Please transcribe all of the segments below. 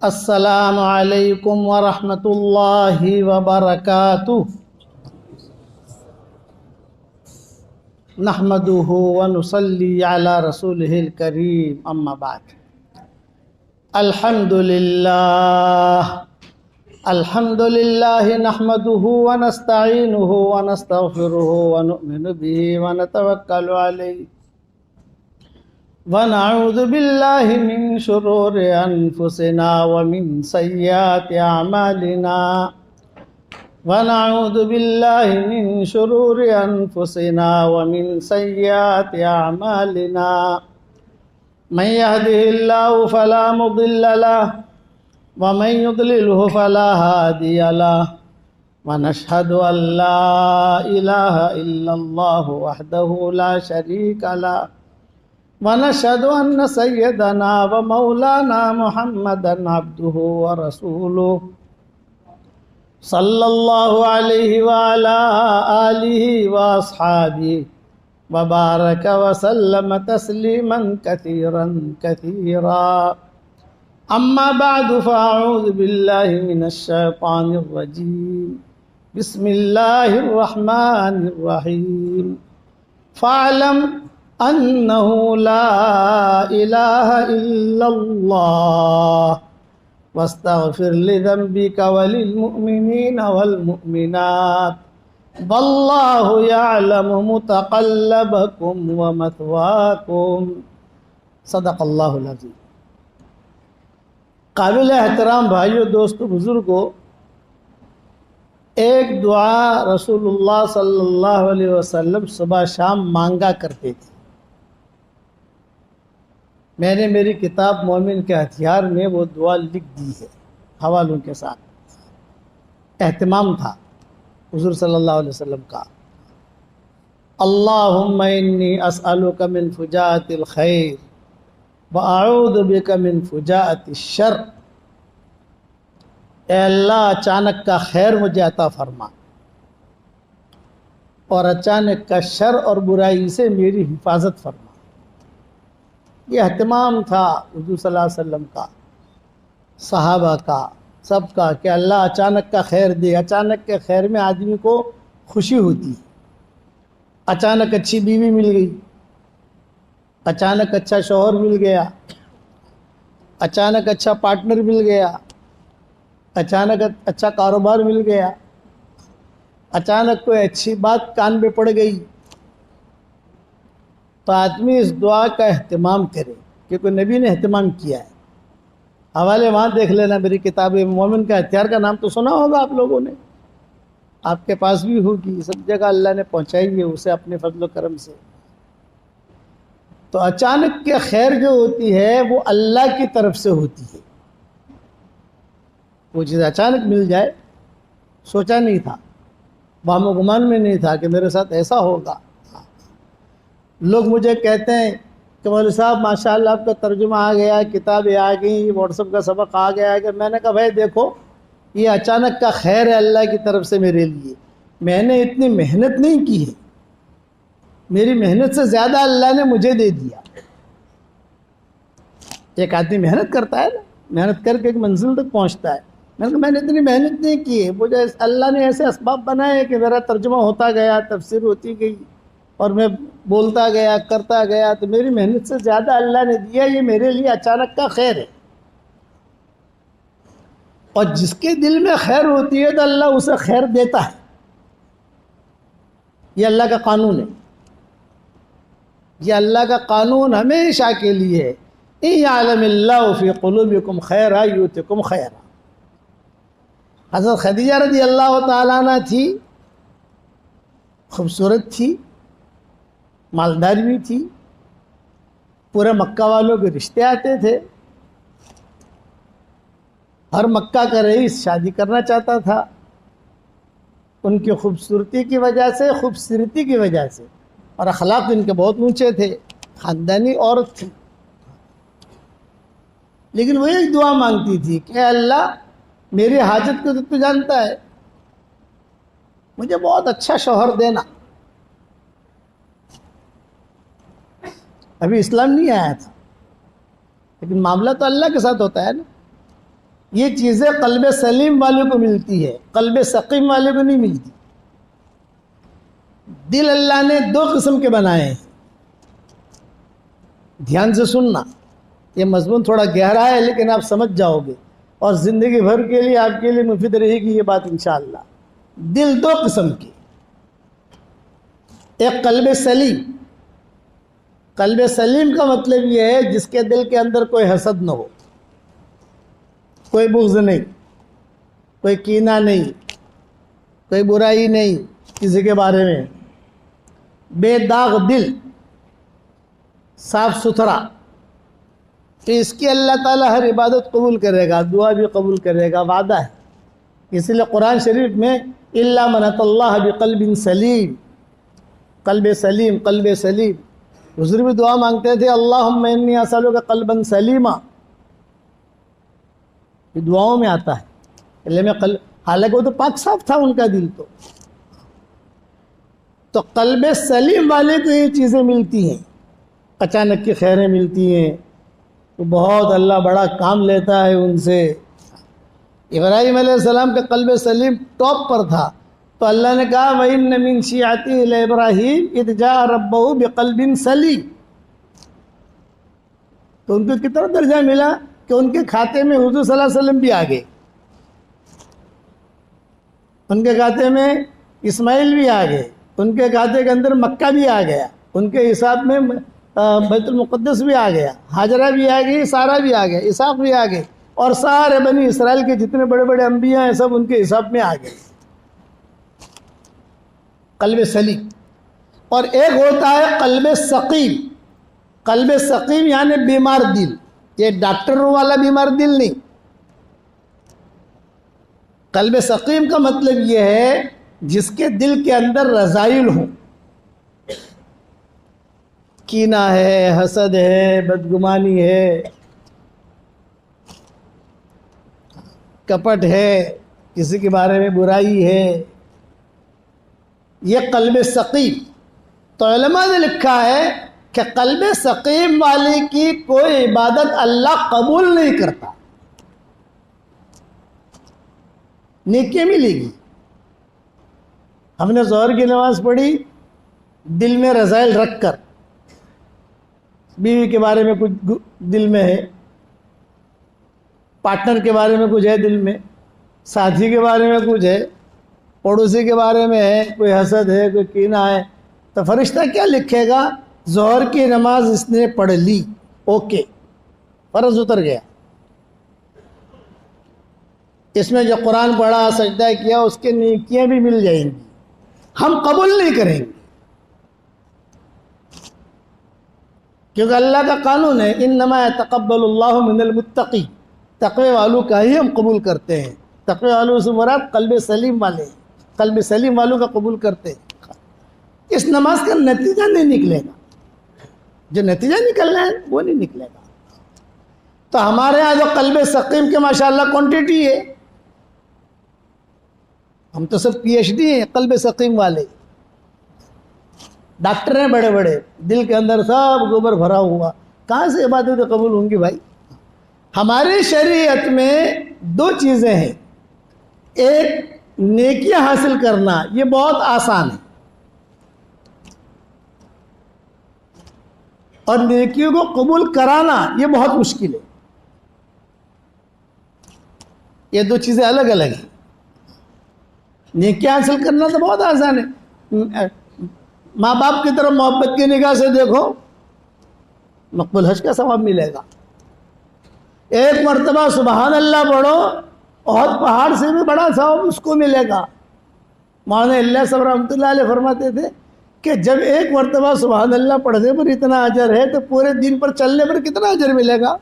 السلام علیکم ورحمۃ اللہ وبرکاتہ نحمدہ ونصلی علی رسولہ الکریم اما بعد الحمد للہ نحمدہ ونستعینہ ونستغفرہ ونؤمن بہ ونتوکل علیہ ونعوذ باللہ من شرور انفسنا ومن سیئات اعمالنا ونعوذ باللہ من شرور انفسنا ومن سیئات اعمالنا من يهده الله فلا مضل له ومن يضلله فلا هادي له ونشهد ان لا اله الا الله وحده لا شريك له ونشهد أن سيدنا ومولانا محمدا عبده ورسوله صلى الله عليه وعلى آله وأصحابه وبارك وسلم تسليما كثيرا كثيرا أما بعد فأعوذ بالله من الشيطان الرجيم بسم الله الرحمن الرحيم فاعلم أنه لا إله إلا الله واستغفر لذنبك وللمؤمنين والمؤمنات والله يعلم متقلبكم ومثواكم صدق اللہ العظیم۔ قابل احترام بھائیو، دوستو، بزرگو، ایک دعا رسول اللہ صلی اللہ علیہ وسلم صبح شام مانگا کرتے تھے۔ میں نے میری کتاب مومن کے ہتھیار میں وہ دعا لکھ دی ہے حوالوں کے ساتھ۔ اہتمام تھا حضور صلی اللہ علیہ وسلم کا۔ اللہم انی اسألک من فجاءۃ الخیر واعوذ بک من فجاءۃ الشر۔ اے اللہ، اچانک کا خیر مجھے عطا فرما اور اچانک کا شر اور برائی سے میری حفاظت فرما۔ یہ اہتمام تھا حضور صلی اللہ علیہ وسلم کا، صحابہ کا، سب کا، کہ اللہ اچانک کا خیر دے۔ اچانک کے خیر میں آدمی کو خوشی ہوتی ہے۔ اچانک اچھی بیوی مل گئی، اچانک اچھا شوہر مل گیا، اچانک اچھا پارٹنر مل گیا، اچانک اچھا کاروبار مل گیا، اچانک کوئی اچھی بات کان پہ پڑ گئی، تو آدمی اس دعا کا اہتمام کرے، کیونکہ نبی نے اہتمام کیا ہے۔ حوالے وہاں دیکھ لینا، میری کتاب مومن کا ہتھیار کا نام تو سنا ہوگا آپ لوگوں نے، آپ کے پاس بھی ہوگی، سب جگہ اللہ نے پہنچائی ہے اسے اپنے فضل و کرم سے۔ تو اچانک کے خیر جو ہوتی ہے وہ اللہ کی طرف سے ہوتی ہے۔ وہ چیز اچانک مل جائے، سوچا نہیں تھا، وہم و گمان میں نہیں تھا کہ میرے ساتھ ایسا ہوگا۔ لوگ مجھے کہتے ہیں کہ مولوی صاحب ماشاءاللہ آپ کا ترجمہ آ گیا، کتابیں آ گئیں، واٹس ایپ کا سبق آ گیا ہے، کہ میں نے کہا بھائی دیکھو، یہ اچانک کا خیر ہے اللہ کی طرف سے میرے لیے۔ میں نے اتنی محنت نہیں کی ہے، میری محنت سے زیادہ اللہ نے مجھے دے دیا۔ ایک آدمی محنت کرتا ہے نا، محنت کر کے ایک منزل تک پہنچتا ہے۔ میں نے اتنی محنت نہیں کی ہے، مجھے اللہ نے ایسے اسباب بنائے کہ میرا ترجمہ ہوتا گیا، تفسیر ہوتی گئی، اور میں بولتا گیا، کرتا گیا، تو میری محنت سے زیادہ اللہ نے دیا۔ یہ میرے لیے اچانک کا خیر ہے۔ اور جس کے دل میں خیر ہوتی ہے تو اللہ اسے خیر دیتا ہے۔ یہ اللہ کا قانون ہے، یہ اللہ کا قانون ہمیشہ کے لیے ہے۔ اِن یعلم اللہ فی قلوبکم خیرا یؤتکم خیرا۔ حضرت خدیجہ رضی اللہ تعالیٰ عنہ تھی، خوبصورت تھی، مالدار بھی تھی، پورے مکہ والوں کے رشتے آتے تھے، ہر مکہ کا رئیس شادی کرنا چاہتا تھا ان کی خوبصورتی کی وجہ سے، خوبصورتی کی وجہ سے، اور اخلاق ان کے بہت اونچے تھے، خاندانی عورت تھی۔ لیکن وہ ایک دعا مانگتی تھی کہ اے اللہ، میری حاجت کو تو جانتا ہے، مجھے بہت اچھا شوہر دینا۔ ابھی اسلام نہیں آیا تھا، لیکن معاملہ تو اللہ کے ساتھ ہوتا ہے نا۔ یہ چیزیں قلب سلیم والے کو ملتی ہے، قلب سقیم والے کو نہیں ملتی۔ دل اللہ نے دو قسم کے بنائے ہیں، دھیان سے سننا، یہ مضمون تھوڑا گہرا ہے لیکن آپ سمجھ جاؤ گے اور زندگی بھر کے لیے آپ کے لیے مفید رہے گی یہ بات انشاءاللہ۔ دل دو قسم کے، ایک قلب سلیم۔ قلب سلیم کا مطلب یہ ہے جس کے دل کے اندر کوئی حسد نہ ہو، کوئی بغض نہیں، کوئی کینہ نہیں، کوئی برائی نہیں کسی کے بارے میں، بے داغ دل، صاف ستھرا، تو اس کی اللہ تعالیٰ ہر عبادت قبول کرے گا، دعا بھی قبول کرے گا، وعدہ ہے۔ اس لیے قرآن شریف میں الا من اتى اللہ بقلب سلیم، قلب سلیم، قلب سلیم۔ حضور بھی دعا مانگتے تھے اللہم انی اسألک قلبا سلیما، یہ دعاؤں میں آتا ہے، حالانکہ وہ تو پاک صاف تھا ان کا دل۔ تو قلب سلیم والے کو یہ چیزیں ملتی ہیں، اچانک کی خیریں ملتی ہیں، تو بہت اللہ بڑا کام لیتا ہے ان سے۔ ابراہیم علیہ السلام کا قلب سلیم ٹاپ پر تھا، تو اللہ نے کہا وَإِنَّ مِن شِيعَتِهِ لِإِبْرَاهِيمَ إِذْ جَاءَ رَبَّهُ بِقَلْبٍ سَلِيمٍ۔ تو ان کو کتنا درجہ ملا کہ ان کے کھاتے میں حضور صلی اللہ علیہ وسلم بھی آ گئے، ان کے کھاتے میں اسماعیل بھی آ گئے، ان کے کھاتے کے اندر مکہ بھی آ گیا، ان کے حساب میں بیت المقدس بھی آ گیا، ہاجرہ بھی آ گئی، سارہ بھی آ گیا، اسحاق بھی آ گئے، اور سارے بنی اسرائیل کے جتنے بڑے بڑے انبیاء ہیں سب ان کے حساب میں آ گئے۔ قلب سلیم۔ اور ایک ہوتا ہے قلب سقیم۔ قلب سقیم یعنی بیمار دل، یہ ڈاکٹروں والا بیمار دل نہیں۔ قلب سقیم کا مطلب یہ ہے جس کے دل کے اندر رذائل ہوں، کینہ ہے، حسد ہے، بدگمانی ہے، کپٹ ہے، کسی کے بارے میں برائی ہے، یہ قلب سقیم۔ تو علماء نے لکھا ہے کہ قلب سقیم والے کی کوئی عبادت اللہ قبول نہیں کرتا، نیکی ملے گی۔ ہم نے ظہر کی نماز پڑھی دل میں رذائل رکھ کر، بیوی کے بارے میں کچھ دل میں ہے، پارٹنر کے بارے میں کچھ ہے دل میں، ساتھی کے بارے میں کچھ ہے، پڑوسی کے بارے میں ہے، کوئی حسد ہے، کوئی کینہ ہے، تو فرشتہ کیا لکھے گا؟ ظہر کی نماز اس نے پڑھ لی، اوکے، فرض اتر گیا۔ اس میں جو قرآن پڑھا، سجدہ کیا، اس کے نیکیاں بھی مل جائیں گی، ہم قبول نہیں کریں گے، کیونکہ اللہ کا قانون ہے انما يتقبل اللہ من المتقی، تقوی والوں کا ہی ہم قبول کرتے ہیں۔ تقوی والوں سے مراد قلب سلیم والے، قلب سلیم والوں کا قبول کرتے ہیں۔ اس نماز کا نتیجہ نہیں نکلے گا، جو نتیجہ نکلنا ہے وہ نہیں نکلے گا۔ تو ہمارے یہاں جو قلب سقیم کے ماشاءاللہ کوانٹیٹی ہے، ہم تو سب پی ایچ ڈی ہیں قلب سقیم والے، ڈاکٹر ہیں بڑے بڑے، دل کے اندر سب گوبر بھرا ہوا، کہاں سے عبادتیں قبول ہوں گی بھائی؟ ہماری شریعت میں دو چیزیں ہیں، ایک نیکیاں حاصل کرنا، یہ بہت آسان ہے، اور نیکیوں کو قبول کرانا یہ بہت مشکل ہے۔ یہ دو چیزیں الگ الگ ہیں۔ نیکیاں حاصل کرنا تو بہت آسان ہے، ماں باپ کی طرف محبت کی نگاہ سے دیکھو، مقبول حج کا ثواب ملے گا۔ ایک مرتبہ سبحان اللہ پڑھو، احد پہاڑ سے بھی بڑا ثواب اس کو ملے گا۔ مولانا اللہ صاحب رحمۃ اللہ علیہ فرماتے تھے کہ جب ایک مرتبہ سبحان اللہ پڑھنے پر اتنا اجر ہے تو پورے دن پر چلنے پر کتنا اجر ملے گا؟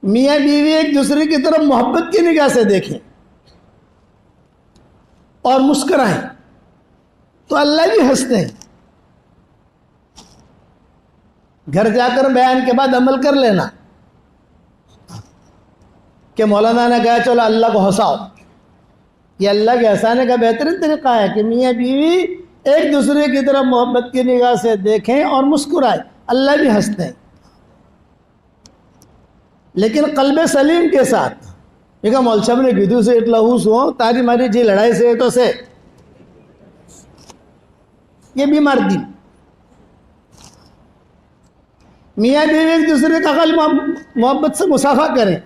میاں بیوی ایک دوسرے کی طرف محبت کی نگاہ سے دیکھیں اور مسکرائیں تو اللہ بھی ہنستے ہیں۔ گھر جا کر بیان کے بعد عمل کر لینا کہ مولانا نے کہا چلو اللہ کو ہنساؤ، یہ اللہ کے ہنسانے کا بہترین طریقہ ہے کہ میاں بیوی ایک دوسرے کی طرف محبت کی نگاہ سے دیکھیں اور مسکرائیں، اللہ بھی ہنستے ہیں۔ لیکن قلب سلیم کے ساتھ یہ کہ مول صاحب نے گدو سے اٹلا ہوس ہو تاری ماری جی لڑائی سے تو سے یہ بیمار دل میاں بیوی ایک دوسرے کا خالی محبت سے مصافحہ کریں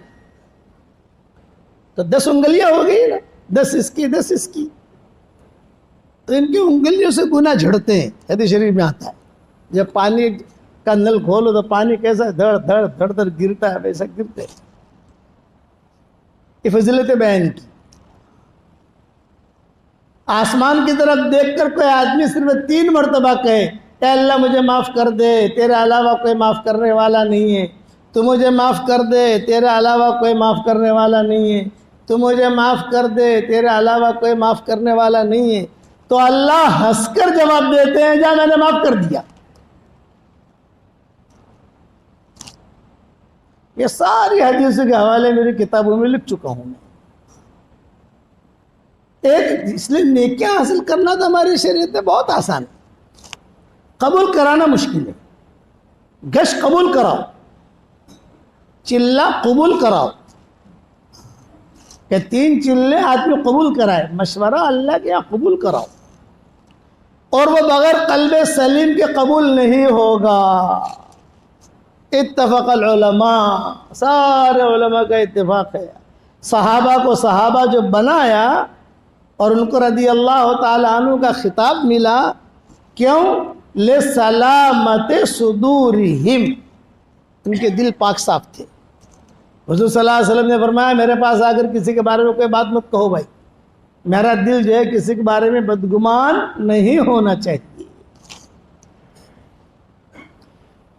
تو 10 انگلیاں ہو گئی نا، 10 اس کی 10 اس کی، تو ان کی انگلیوں سے گناہ جھڑتے ہیں۔ حدیث شریف میں آتا ہے جب پانی کا نل کھولو تو پانی کیسا دھڑ دھڑ دھڑ دھڑ گرتا ہے، ویسا گرتے ہیں۔ یہ فضیلت بیان کی۔ آسمان کی طرف دیکھ کر کوئی آدمی صرف 3 مرتبہ کہے اے اللہ مجھے معاف کر دے، تیرے علاوہ کوئی معاف کرنے والا نہیں ہے، تو مجھے معاف کر دے، تیرے علاوہ کوئی معاف کرنے والا نہیں ہے، تو مجھے معاف کر دے، تیرے علاوہ کوئی معاف کرنے والا نہیں ہے، تو اللہ ہنس کر جواب دیتے ہیں جا میں نے معاف کر دیا۔ یہ ساری حدیثوں کے حوالے میری کتابوں میں لکھ چکا ہوں میں۔ اس لیے نیکیاں حاصل کرنا تو ہماری شریعت میں بہت آسان ہے، قبول کرانا مشکل ہے۔ گش قبول کراؤ، چلہ قبول کراؤ، کہ 3 چلے آدمی قبول کرائے، مشورہ اللہ کے یہاں قبول کراؤ، اور وہ بغیر قلب سلیم کے قبول نہیں ہوگا۔ اتفق العلماء، سارے علماء کا اتفاق ہے۔ صحابہ کو صحابہ جو بنایا اور ان کو رضی اللہ تعالی عنہ کا خطاب ملا، کیوں؟ لسلامت صدورہم، ان کے دل پاک صاف تھے۔ حضور صلی اللہ علیہ وسلم نے فرمایا میرے پاس آ کر کسی کے بارے میں کوئی بات مت کہو بھائی، میرا دل جو ہے کسی کے بارے میں بدگمان نہیں ہونا چاہیے۔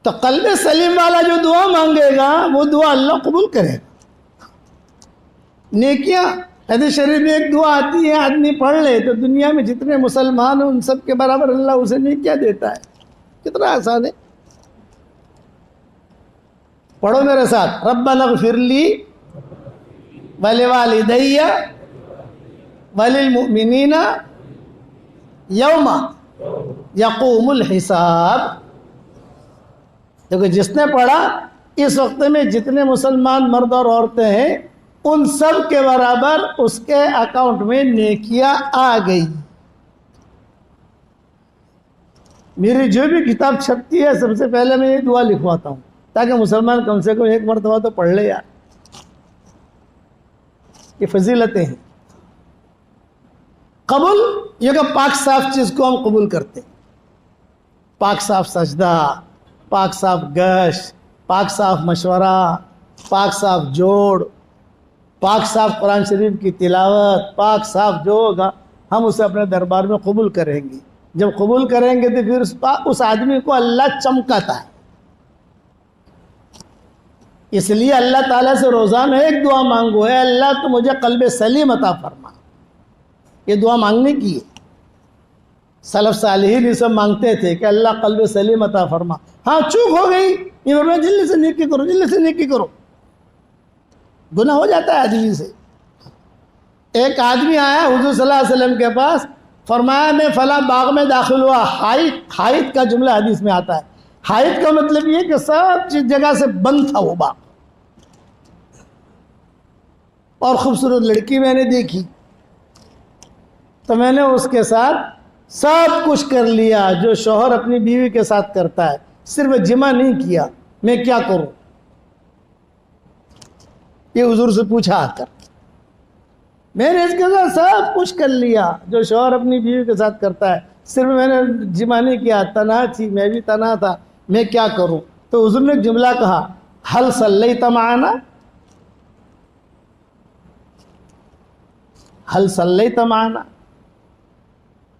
تو قلب سلیم والا جو دعا مانگے گا وہ دعا اللہ قبول کرے گا۔ نیکیاں، حدیث شریف میں ایک دعا آتی ہے، آدمی پڑھ لے تو دنیا میں جتنے مسلمان ہیں ان سب کے برابر اللہ اسے نیکیاں دیتا ہے۔ کتنا آسان ہے، پڑھو میرے ساتھ، ربنا اغفر لی ولوالدی وللمؤمنین یوم یقوم الحساب۔ دیکھو جس نے پڑھا، اس وقت میں جتنے مسلمان مرد اور عورتیں ہیں ان سب کے برابر اس کے اکاؤنٹ میں نیکیاں آ گئی۔ میری جو بھی کتاب چھپتی ہے سب سے پہلے میں یہ دعا لکھواتا ہوں تاکہ مسلمان کم سے کم ایک مرتبہ تو پڑھ لے یار۔ یہ فضیلتیں ہیں۔ قبول، یہ کہ پاک صاف چیز کو ہم قبول کرتے ہیں، پاک صاف سجدہ، پاک صاف گشت، پاک صاف مشورہ، پاک صاف جوڑ، پاک صاف قرآن شریف کی تلاوت، پاک صاف جو ہوگا ہم اسے اپنے دربار میں قبول کریں گے۔ جب قبول کریں گے تو پھر اس آدمی کو اللہ چمکاتا ہے۔ اس لیے اللہ تعالیٰ سے روزانہ ایک دعا مانگو، اے اللہ تو مجھے قلب سلیم عطا فرما۔ یہ دعا مانگنے کی ہے۔ سلف صالحین یہ سب مانگتے تھے کہ اللہ قلب سلیم عطا فرما۔ ہاں چوک ہو گئی، یہ فرمایا جلدی سے نیکی کرو، جلدی سے نیکی کرو۔ گناہ ہو جاتا ہے آدمی سے۔ ایک آدمی آیا حضور صلی اللہ علیہ وسلم کے پاس، فرمایا میں فلاں باغ میں داخل ہوا۔ حائط کا جملہ حدیث میں آتا ہے۔ حائط کا مطلب یہ کہ سب چیز جگہ سے بند تھا وہ باغ، اور خوبصورت لڑکی میں نے دیکھی تو میں نے اس کے ساتھ سب کچھ کر لیا جو شوہر اپنی بیوی کے ساتھ کرتا ہے، صرف جمع نہیں کیا، میں کیا کروں؟ یہ حضور سے پوچھا آ کر۔ میں نے اس کے ساتھ سب کچھ کر لیا جو شوہر اپنی بیوی کے ساتھ کرتا ہے، صرف میں نے جمع نہیں کیا، تنہا تھی، میں بھی تنہا تھا، میں کیا کروں؟ تو حضور نے ایک جملہ کہا، حل صلیت معنا، حل صلیت معنا،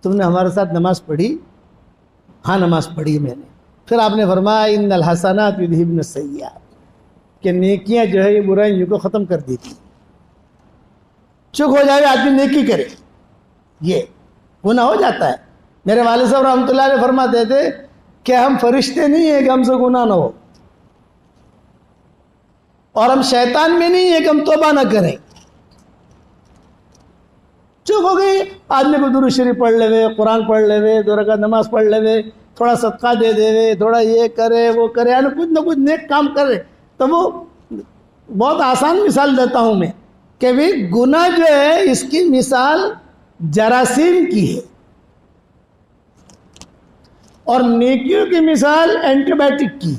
تم نے ہمارے ساتھ نماز پڑھی؟ ہاں نماز پڑھی میں نے۔ پھر آپ نے فرمایا ان الحسنات یذہبن السیئات، کہ نیکیاں جو ہے یہ برائیوں کو ختم کر دیتی۔ چک ہو جائے آدمی نیکی کرے، یہ گناہ ہو جاتا ہے۔ میرے والد صاحب رحمۃ اللہ علیہ فرماتے تھے کہ ہم فرشتے نہیں ہیں کہ ہم سے گناہ نہ ہو، اور ہم شیطان میں نہیں ہیں کہ ہم توبہ نہ کریں۔ چک ہو گئی، آدمی کو درود شریف پڑھ لے وے، قرآن پڑھ لے وے، 2 رکعت نماز پڑھ لے وے، تھوڑا صدقہ دے دے وے، تھوڑا یہ کرے وہ کرے، یعنی کچھ نہ کچھ نیک کام کرے، تو وہ بہت آسان مثال دیتا ہوں میں کہ بھی گناہ جو ہے اس کی مثال جراثیم کی ہے اور نیکیوں کی مثال اینٹی بائیوٹک کی.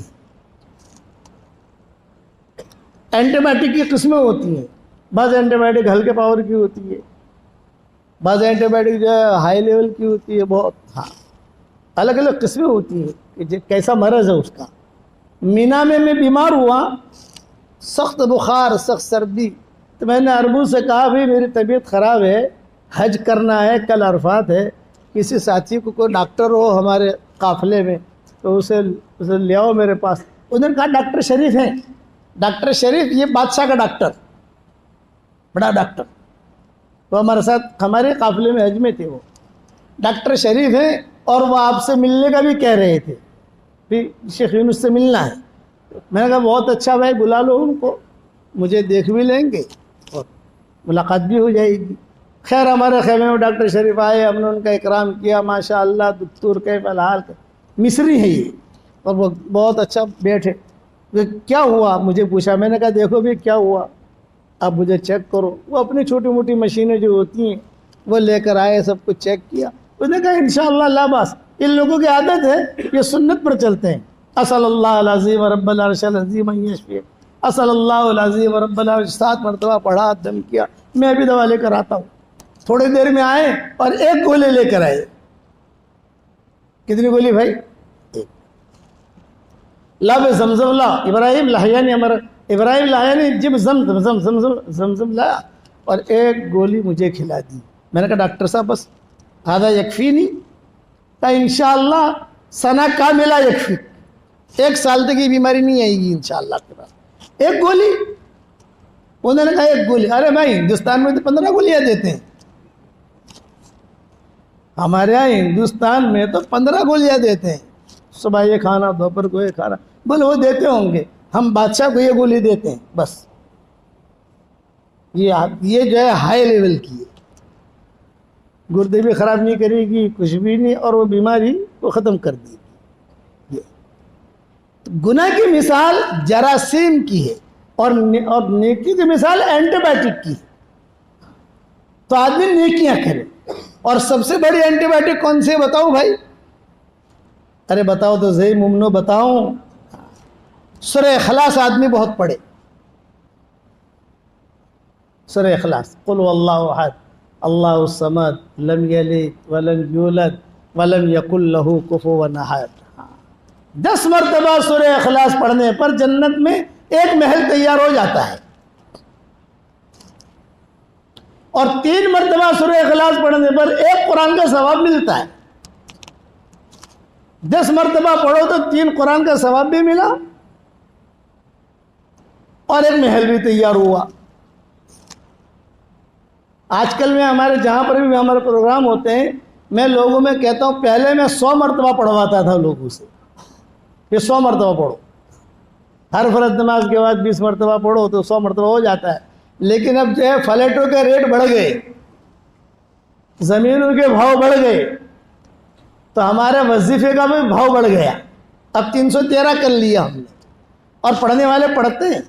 اینٹی بائیوٹک کی قسمیں ہوتی ہیں. بعض اینٹی بائیوٹک ہلکے پاور کی ہوتی ہے, بعض اینٹی بائیوٹک جو ہے ہائی لیول کی ہوتی ہے. بہت ہاں الگ الگ قسمیں ہوتی ہیں کہ کیسا مرض ہے اس کا. مینا میں بیمار ہوا, سخت بخار, سخت سردی, تو میں نے عربوں سے کہا بھائی میری طبیعت خراب ہے, حج کرنا ہے, کل عرفات ہے, کسی ساتھی کو کوئی ڈاکٹر ہو ہمارے قافلے میں تو اسے لے آؤ میرے پاس. انہوں نے کہا ڈاکٹر شریف ہیں. ڈاکٹر شریف یہ بادشاہ کا ڈاکٹر, بڑا ڈاکٹر, وہ ہمارے ساتھ ہمارے قافلے میں حج میں تھے. وہ ڈاکٹر شریف ہیں اور وہ آپ سے ملنے کا بھی کہہ رہے تھے, پھر شیخ یونس سے ملنا ہے. میں نے کہا بہت اچھا بھائی, بلا لو ان کو, مجھے دیکھ بھی لیں گے اور ملاقات بھی ہو جائے گی. خیر ہمارے خیمے میں ڈاکٹر شریف آئے, ہم نے ان کا اکرام کیا. ماشاء اللہ دکتور کیف الحال, مصری ہے یہ, اور وہ بہت اچھا بیٹھے. کیا ہوا مجھے پوچھا. میں نے کہا دیکھو بھی کیا ہوا, آپ مجھے چیک کرو. وہ اپنی چھوٹی موٹی مشینیں جو ہوتی ہیں وہ لے کر آئے, سب کچھ چیک کیا. اس نے کہا انشاءاللہ لا باس. ان لوگوں کی عادت ہے یہ سنت پر چلتے ہیں. اصل اللہ العظیم رب العرش العظیم ان یشفی, اصل اللہ العظیم رب العرش 7 مرتبہ پڑھا, دم کیا. میں بھی دوا لے کر آتا ہوں. تھوڑی دیر میں آئے اور ایک گولی لے کر آئے. کتنی گولی بھائی؟ ایک. لا بے زمزم لا, ابراہیم لاہیانی, ہمارا ابراہیم لاہیانی جب زمزم لایا اور ایک گولی مجھے کھلا دی. میں نے کہا ڈاکٹر صاحب بس آدھا یکفی نہیں؟ کہا انشاءاللہ سنہ کاملہ یکفی, 1 سال تک یہ بیماری نہیں آئے گی انشاءاللہ کے بعد. ایک گولی. انہوں نے کہا ایک گولی. ارے بھائی ہندوستان میں تو 15 گولیاں دیتے ہیں. ہمارے یہاں ہندوستان میں تو 15 گولیاں دیتے ہیں. صبح یہ کھانا, دوپہر کو یہ کھانا. بولے وہ دیتے ہوں گے, ہم بادشاہ کو یہ گولی دیتے ہیں بس. یہ جو ہے ہائی لیول کی ہے, گردے بھی خراب نہیں کرے گی, کچھ بھی نہیں, اور وہ بیماری کو ختم کر دے گی. گناہ کی مثال جراثیم کی ہے اور نیکی کی مثال اینٹی بائیوٹک کی ہے. تو آدمی نیکیاں کرے. اور سب سے بڑی اینٹی بائیوٹک کون سی بتاؤ بھائی؟ ارے بتاؤ تو صحیح ممنو, بتاؤں. سورہ اخلاص آدمی بہت پڑھے. سورہ اخلاص, قل واللہ احد اللہ الصمد لم یلد ولم یولد ولم یکن لہ کفوا احد. 10 مرتبہ سورہ اخلاص پڑھنے پر جنت میں ایک محل تیار ہو جاتا ہے, اور 3 مرتبہ سورہ اخلاص پڑھنے پر ایک قرآن کا ثواب ملتا ہے. 10 مرتبہ پڑھو تو 3 قرآن کا ثواب بھی ملا اور ایک محل بھی تیار ہوا. آج کل میں ہمارے جہاں پر بھی ہمارے پروگرام ہوتے ہیں, میں لوگوں میں کہتا ہوں پہلے میں 100 مرتبہ پڑھواتا تھا لوگوں سے, یہ 100 مرتبہ پڑھو. ہر فرض نماز کے بعد 20 مرتبہ پڑھو تو 100 مرتبہ ہو جاتا ہے. لیکن اب جو ہے فلیٹوں کے ریٹ بڑھ گئے, زمینوں کے بھاؤ بڑھ گئے, تو ہمارے وظیفے کا بھی بھاؤ بڑھ گیا. اب 313 کر لیا ہم نے, اور پڑھنے والے پڑھتے ہیں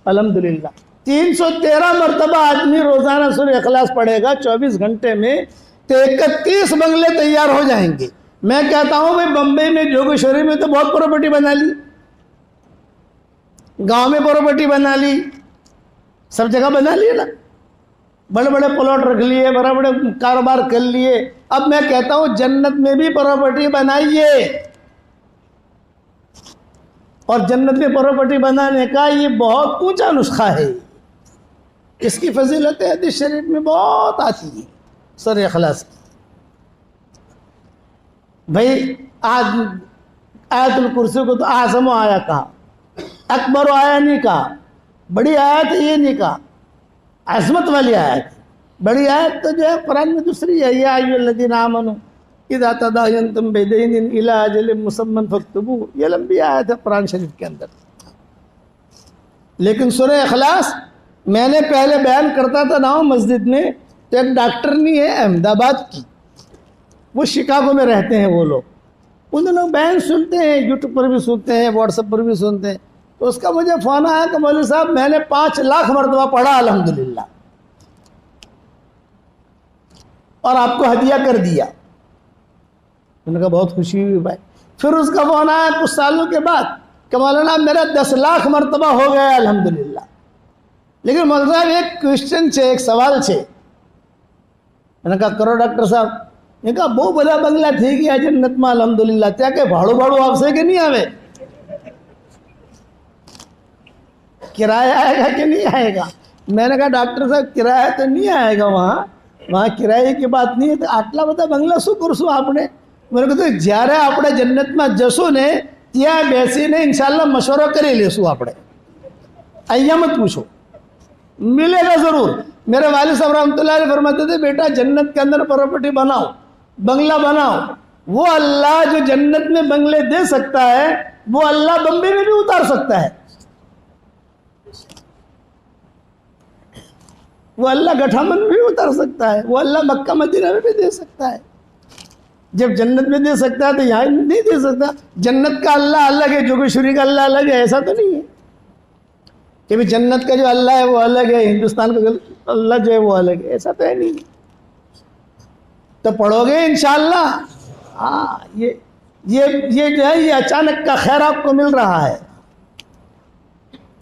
الحمدللہ. 313 مرتبہ آدمی روزانہ سورہ اخلاص پڑھے گا 24 گھنٹے میں, تو 31 بنگلے تیار ہو جائیں گے. میں کہتا ہوں بھائی بمبئی میں جوگیشوری میں تو بہت پراپرٹی بنا لی, گاؤں میں پراپرٹی بنا لی, سب جگہ بنا لیے نا, بڑے بڑے پلاٹ رکھ لیے, بڑے بڑے کاروبار کر لیے. اب میں کہتا ہوں جنت میں بھی پراپرٹی بنائیے, اور جنت میں پراپرٹی بنانے کا یہ بہت اونچا نسخہ ہے. اس کی فضیلت حدیث شریف میں بہت آتی ہے سورہ اخلاص کی. بھائی آیت الکرسی کو تو اعظم آیا کہا, اکبر آیا نہیں کہا, بڑی آیت ہے یہ نہیں کہا, عظمت والی آیت. بڑی آیت تو جو ہے قرآن میں دوسری ہے, یا ایھا الذین آمنوا اذا تداینتم بدین الی اجل مسمى فاکتبوہ. یہ لمبی آیت ہے قرآن شریف کے اندر. لیکن سورہ اخلاص میں نے پہلے بیان کرتا تھا نا مسجد میں, تو ایک ڈاکٹر نہیں ہے احمد آباد کی, وہ شکاگو میں رہتے ہیں وہ لوگ. ان لوگ بیان سنتے ہیں, یوٹیوب پر بھی سنتے ہیں, واٹس ایپ پر بھی سنتے ہیں. تو اس کا مجھے فون آیا کہ مولوی صاحب میں نے 5 لاکھ مرتبہ پڑھا الحمدللہ اور آپ کو ہدیہ کر دیا. میں نے کہا بہت خوشی ہوئی بھائی. پھر اس کا فون آیا کچھ سالوں کے بعد کہ مولانا میرا 10 لاکھ مرتبہ ہو گیا الحمدللہ. لیکن مولانا صاحب ایک کوشچن છે, ایک سوال છે. میں نے کہا کرو ڈاکٹر صاحب. میں نے کہا બહુ બધા બંગલા થઈ ગયા જન્નતમાં અલ્હમ્દુલિલ્લાહ, ત્યાં કે ભાડું આવશે કે નહીં આવે, کرایہ آئے گا کہ نہیں آئے گا. میں نے کہا ڈاکٹر صاحب کرایہ تو نہیں آئے گا, وہاں کرایے کی بات نہیں ہے. તો આટલા બધા બંગલા શું કરશું આપણે. મેં કીધું જ્યારે આપણે જન્નતમાં જશું ને ત્યાં બેસીને ઇન્શાલ્લાહ મશવરો કરી લેશું આપણે, અહીંયા મત પૂછો, ملے گا ضرور. میرے والد صاحب رحمۃ اللہ علیہ فرماتے تھے بیٹا جنت کے اندر پراپرٹی بناؤ, بنگلہ بناؤ. وہ اللہ جو جنت میں بنگلے دے سکتا ہے وہ اللہ بمبئی میں بھی اتار سکتا ہے, وہ اللہ گٹھامن میں بھی اتار سکتا ہے, وہ اللہ مکہ مدینہ میں بھی دے سکتا ہے. جب جنت میں دے سکتا ہے تو یہاں نہیں دے سکتا. جنت کا اللہ الگ ہے, جوگیشوری کا اللہ الگ ہے, ایسا تو نہیں ہے کہ بھی جنت کا جو اللہ ہے وہ الگ ہے, ہندوستان کا اللہ جو ہے وہ الگ ہے, ایسا تو ہے نہیں. تو پڑھو گے انشاءاللہ. ہاں یہ جو ہے یہ اچانک کا خیر آپ کو مل رہا ہے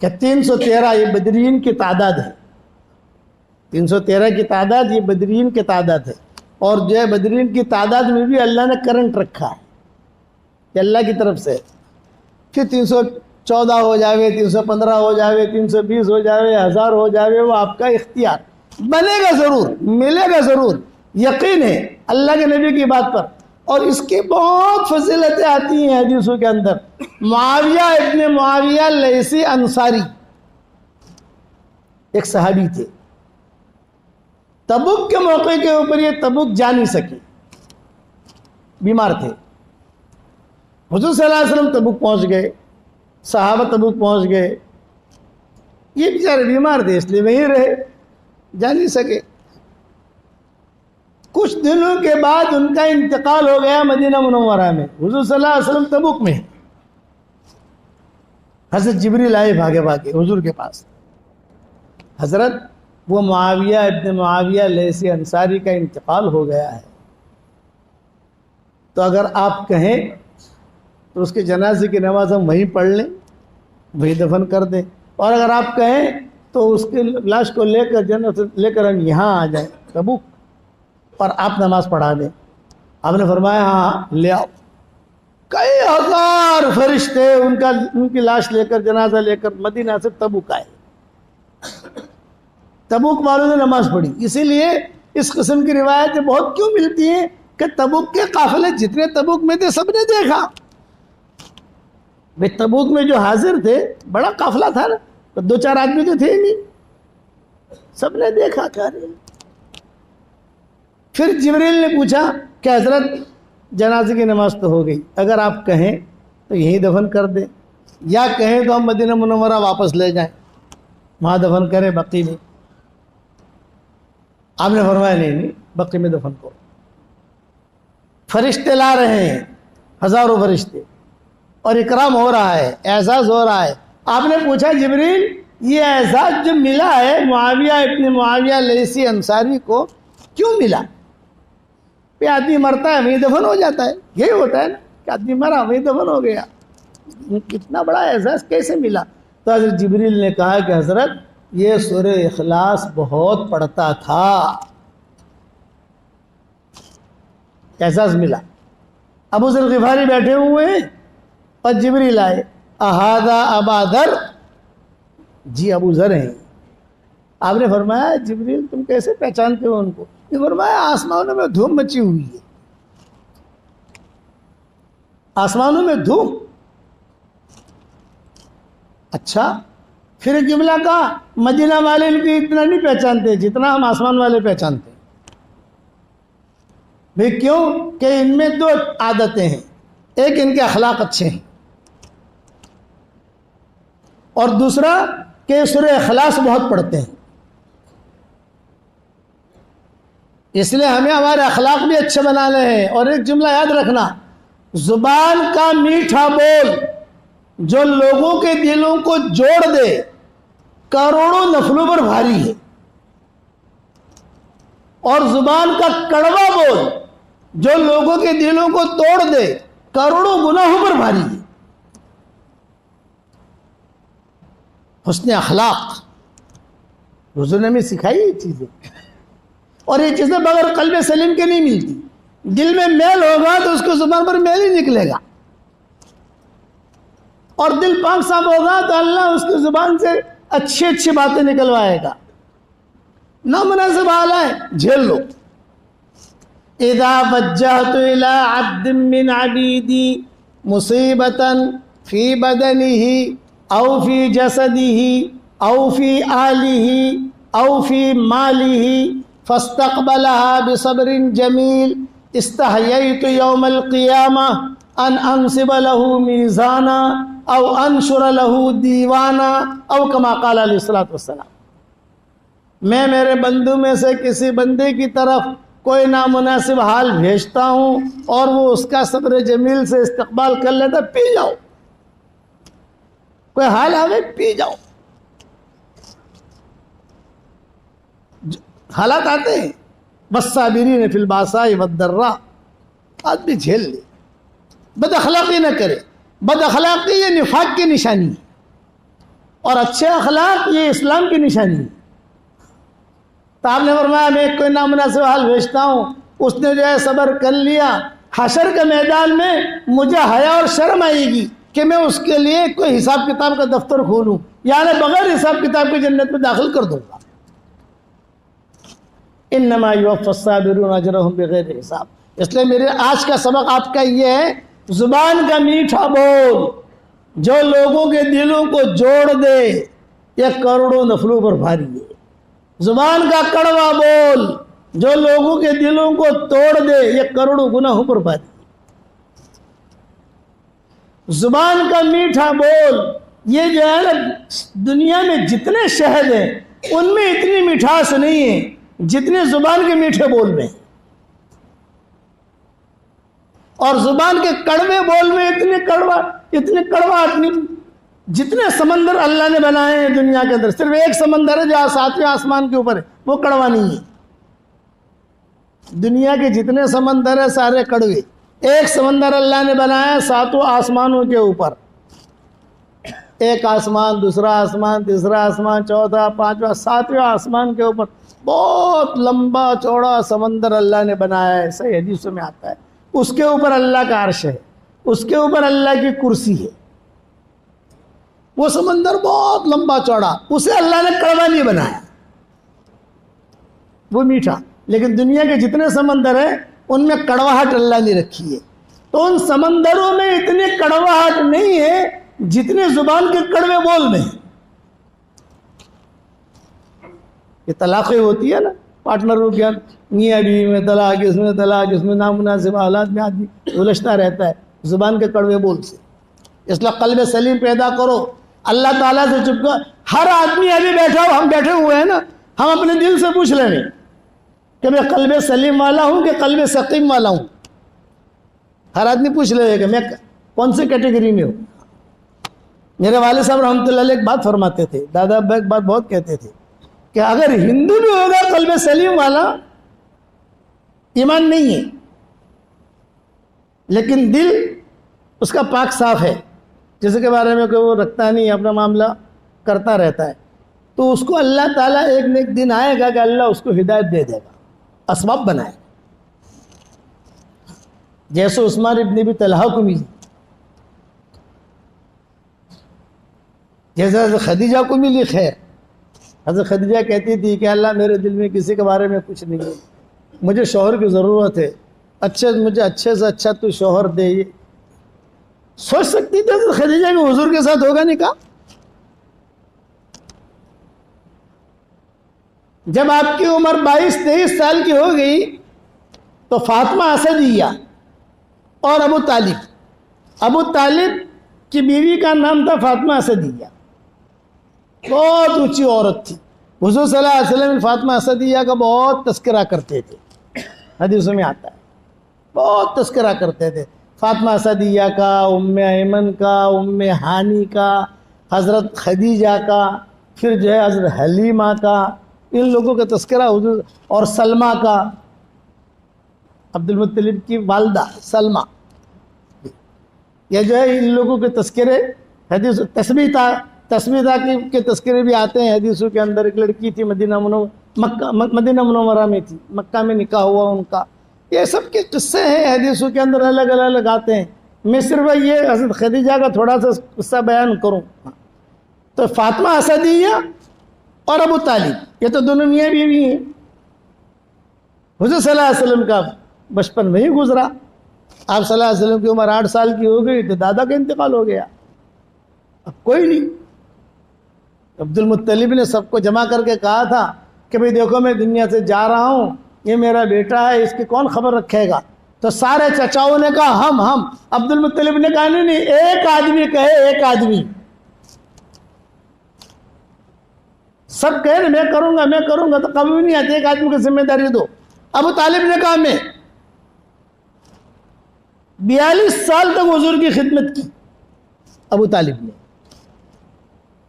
کہ 313 یہ بدرین کی تعداد ہے. 313 کی تعداد یہ بدرین کی تعداد ہے. اور جو ہے بدرین کی تعداد میں بھی اللہ نے کرنٹ رکھا ہے کہ اللہ کی طرف سے. پھر 314 ہو جاوے, 315 ہو جاوے, 320 ہو جاوے, 1000 ہو جاوے, وہ آپ کا اختیار. بنے گا ضرور, ملے گا ضرور, یقین ہے اللہ کے نبی کی بات پر. اور اس کی بہت فضیلتیں آتی ہیں حدیثوں کے اندر. معاویہ ابن معاویہ لیثی انصاری ایک صحابی تھے. تبوک کے موقع کے اوپر یہ تبوک جا نہیں سکے, بیمار تھے. حضور صلی اللہ علیہ وسلم تبوک پہنچ گئے, صحابہ تبوک پہنچ گئے. یہ بیچارے بیمار تھے اس لیے وہیں رہے, جا نہیں سکے. کچھ دنوں کے بعد ان کا انتقال ہو گیا مدینہ منورہ میں. حضور صلی اللہ علیہ وسلم تبوک میں, حضرت جبریل آئے بھاگے بھاگے حضور کے پاس. حضرت وہ معاویہ ابن معاویہ لیثی انصاری کا انتقال ہو گیا ہے, تو اگر آپ کہیں تو اس کے جنازے کی نماز ہم وہیں پڑھ لیں, وہیں دفن کر دیں. اور اگر آپ کہیں تو اس کی لاش کو لے کر جنت لے کر ہم یہاں آ جائیں تبوک, اور آپ نماز پڑھا دیں. آپ نے فرمایا ہاں لے آؤ. کئی ہزار فرشتے ان کی لاش لے کر, جنازہ لے کر مدینہ سے تبوک آئے. تبوک والوں نے نماز پڑھی. اسی لیے اس قسم کی روایتیں بہت کیوں ملتی ہیں کہ تبوک کے قافلے جتنے تبوک میں تھے سب نے دیکھا. بھئی تبوک میں جو حاضر تھے بڑا قافلہ تھا نا, تو 2-4 آدمی تو تھے ہی نہیں, سب نے دیکھا. کیا رہے. پھر جبریل نے پوچھا کہ حضرت جنازے کی نماز تو ہو گئی, اگر آپ کہیں تو یہیں دفن کر دیں, یا کہیں تو ہم مدینہ منورہ واپس لے جائیں, وہاں دفن کریں بقی میں. آپ نے فرمایا نہیں, بقی میں دفن کرو. فرشتے لا رہے ہیں, ہزاروں فرشتے, اور اکرام ہو رہا ہے, اعزاز ہو رہا ہے. آپ نے پوچھا جبریل یہ اعزاز جو ملا ہے معاویہ ابن معاویہ لیثی انصاری کو کیوں ملا؟ پہ آدمی مرتا ہے وہیں دفن ہو جاتا ہے, یہی ہوتا ہے نا کہ آدمی مرا وہیں دفن ہو گیا, کتنا بڑا اعزاز کیسے ملا؟ تو حضرت جبریل نے کہا کہ حضرت یہ سورہ اخلاص بہت پڑھتا تھا, اعزاز ملا. ابو ذر غفاری بیٹھے ہوئے ہیں اور جبریل آئے, اہذا ابا ذر, جی ابو ذر ہیں. آپ نے فرمایا جبریل تم کیسے پہچانتے ہو ان کو؟ یہ فرمایا آسمانوں میں دھوم مچی ہوئی ہے, آسمانوں میں دھوم. اچھا, پھر ایک جملہ کہا مدینہ والے ان کو اتنا نہیں پہچانتے جتنا ہم آسمان والے پہچانتے ہیں. بھئی کیوں؟ کہ ان میں 2 عادتیں ہیں, ایک ان کے اخلاق اچھے ہیں, اور دوسرا کہ سورہ اخلاص بہت پڑھتے ہیں. اس لیے ہمیں ہمارے اخلاق بھی اچھے بنانے ہیں. اور ایک جملہ یاد رکھنا, زبان کا میٹھا بول جو لوگوں کے دلوں کو جوڑ دے کروڑوں نفلوں پر بھاری ہے، اور زبان کا کڑوا بول جو لوگوں کے دلوں کو توڑ دے کروڑوں گناہوں پر بھاری ہے۔ حسن اخلاق حضور نے ہمیں سکھائی یہ چیزیں، اور یہ چیزیں بغیر قلب سلیم کے نہیں ملتی۔ دل میں میل ہوگا تو اس کو زبان پر میل ہی نکلے گا، اور دل پاک صاف ہوگا تو اللہ اس کی زبان سے اچھی اچھی باتیں نکلوائے گا۔ نامناسب حالات جھیل لو۔ اذا وجہت الى عبد من عبیدی مصیبتا فی بدنہ او فی جسدہ او فی آلہ او فی مالہ فاستقبلها بصبر جمیل استحییت یوم القیامہ ان انصب له میزانا او انشر له دیوانا او کما قال علیہ السلام۔ میں میرے بندوں میں سے کسی بندے کی طرف کوئی نامناسب حال بھیجتا ہوں اور وہ اس کا صبر جمیل سے استقبال کر لیتا، پی جاؤ، کوئی حال آوے پی جاؤ۔ حالات آتے ہیں، والصابرین فی الباساء والضراء، آدمی جھیل لے، بد اخلاقی نہ کرے۔ بد اخلاقی یہ نفاق کی نشانی ہے، اور اچھے اخلاق یہ اسلام کی نشانی ہے۔ تو آپ نے فرمایا میں کوئی نامناسب حال بھیجتا ہوں، اس نے جو ہے صبر کر لیا، حشر کے میدان میں مجھے حیا اور شرم آئے گی کہ میں اس کے لیے کوئی حساب کتاب کا دفتر کھولوں، یعنی بغیر حساب کتاب کی جنت میں داخل کر دوں گا۔ انما یوفی الصابرون اجرہم بغیر حساب۔ اس لیے میرے آج کا سبق آپ کا یہ ہے، زبان کا میٹھا بول جو لوگوں کے دلوں کو جوڑ دے یہ کروڑوں نفلوں پر بھاری ہے۔ زبان کا کڑوا بول جو لوگوں کے دلوں کو توڑ دے یہ کروڑوں گناہوں پر بھاری ہے۔ زبان کا میٹھا بول یہ جو ہے نا، دنیا میں جتنے شہد ہیں ان میں اتنی مٹھاس نہیں ہے جتنے زبان کے میٹھے بول میں، اور زبان کے کڑوے بول میں اتنے کڑواہٹ نہیں۔ جتنے سمندر اللہ نے بنائے ہیں دنیا کے اندر، صرف ایک سمندر ہے جو 7ویں آسمان کے اوپر ہے، وہ کڑوا نہیں ہے۔ دنیا کے جتنے سمندر ہیں سارے کڑوے، ایک سمندر اللہ نے بنایا 7 آسمانوں کے اوپر، ایک آسمان، دوسرا آسمان، تیسرا آسمان، چوتھا، 5واں، 7ویں آسمان کے اوپر بہت لمبا چوڑا سمندر اللہ نے بنایا ہے، صحیح حدیثوں میں آتا ہے۔ اس کے اوپر اللہ کا عرش ہے، اس کے اوپر اللہ کی کرسی ہے۔ وہ سمندر بہت لمبا چوڑا، اسے اللہ نے کڑوا نہیں بنایا، وہ میٹھا۔ لیکن دنیا کے جتنے سمندر ہیں ان میں کڑواہٹ اللہ نے رکھی ہے، تو ان سمندروں میں اتنی کڑواہٹ نہیں ہے جتنے زبان کے کڑوے بول میں۔ یہ طلاقیں ہوتی ہے نا پارٹنروں کے میاں بیوی میں طلاق، اس میں نامناسب حالات میں آدمی الجھتا رہتا ہے زبان کے کڑوے بول سے۔ اس لیے قلب سلیم پیدا کرو، اللہ تعالیٰ سے چپ کر۔ ہر آدمی ابھی بیٹھا ہو، ہم بیٹھے ہوئے ہیں نا، ہم اپنے دل سے پوچھ لیں کہ میں قلب سلیم والا ہوں کہ قلب سقیم والا ہوں۔ ہر آدمی پوچھ لے کہ میں کون سی کیٹیگری میں ہوں۔ میرے والد صاحب رحمۃ اللہ علیہ ایک بات فرماتے تھے، دادا ابا ایک بات بہت کہتے تھے کہ اگر ہندو بھی ہوگا قلب سلیم والا، ایمان نہیں ہے لیکن دل اس کا پاک صاف ہے، جس کے بارے میں کوئی وہ رکھتا نہیں، اپنا معاملہ کرتا رہتا ہے، تو اس کو اللہ تعالیٰ ایک نہ ایک دن آئے گا کہ اللہ اس کو ہدایت دے دے گا، اسباب بنائے، جیسے عثمان ابن ابی طلحہ کو ملی، جیسے حضرت خدیجہ کو ملی خیر۔ حضرت خدیجہ کہتی تھی کہ اللہ میرے دل میں کسی کے بارے میں کچھ نہیں ہے، مجھے شوہر کی ضرورت ہے، مجھے اچھے سے اچھا تو شوہر دے۔ یہ سوچ سکتی تھی حضرت خدیجہ کہ حضور کے ساتھ ہوگا نکاح؟ جب آپ کی عمر 22-23 سال کی ہو گئی تو فاطمہ اسدیہ اور ابو طالب کی بیوی کا نام تھا فاطمہ اسدیہ، بہت اونچی عورت تھی۔ حضور صلی اللہ علیہ وسلم فاطمہ اسدیہ کا بہت تذکرہ کرتے تھے، حدیثوں میں آتا ہے، بہت تذکرہ کرتے تھے۔ فاطمہ اسدیہ کا، ام ایمن کا، ام ہانی کا، حضرت خدیجہ کا، پھر جو ہے حضرت حلیمہ کا، ان لوگوں کا تذکرہ حضور، اور سلمہ کا، عبد المطلب کی والدہ سلمہ، یہ جو ہے ان لوگوں کے تذکرے حدیث تسمیتا کے تذکرے بھی آتے ہیں حدیثوں کے اندر. ایک لڑکی تھی مدینہ منورہ میں تھی، مکہ میں نکاح ہوا ان کا. یہ سب کے قصے ہیں حدیثوں کے اندر، الگ الگ آتے ہیں. میں صرف یہ حضرت خدیجہ کا تھوڑا سا قصہ بیان کروں. تو فاطمہ اسدیہ اور ابو طالب یہ تو دونوں میاں بیوی ہیں. حضور صلی اللہ علیہ وسلم کا بچپن میں ہی گزرا. آپ صلی اللہ علیہ وسلم کی عمر 8 سال کی ہو گئی تو دادا کا انتقال ہو گیا. اب کوئی نہیں. عبد المطلب نے سب کو جمع کر کے کہا تھا کہ بھئی دیکھو میں دنیا سے جا رہا ہوں، یہ میرا بیٹا ہے، اس کی کون خبر رکھے گا؟ تو سارے چچاؤں نے کہا ہم. عبد المطلب نے کہا نہیں، ایک آدمی کہے، ایک آدمی. سب کہے میں کروں گا تو کبھی نہیں آتے. ایک آدمی کی ذمہ داری دو. ابو طالب نے کہا میں. 42 سال تک حضور کی خدمت کی ابو طالب نے،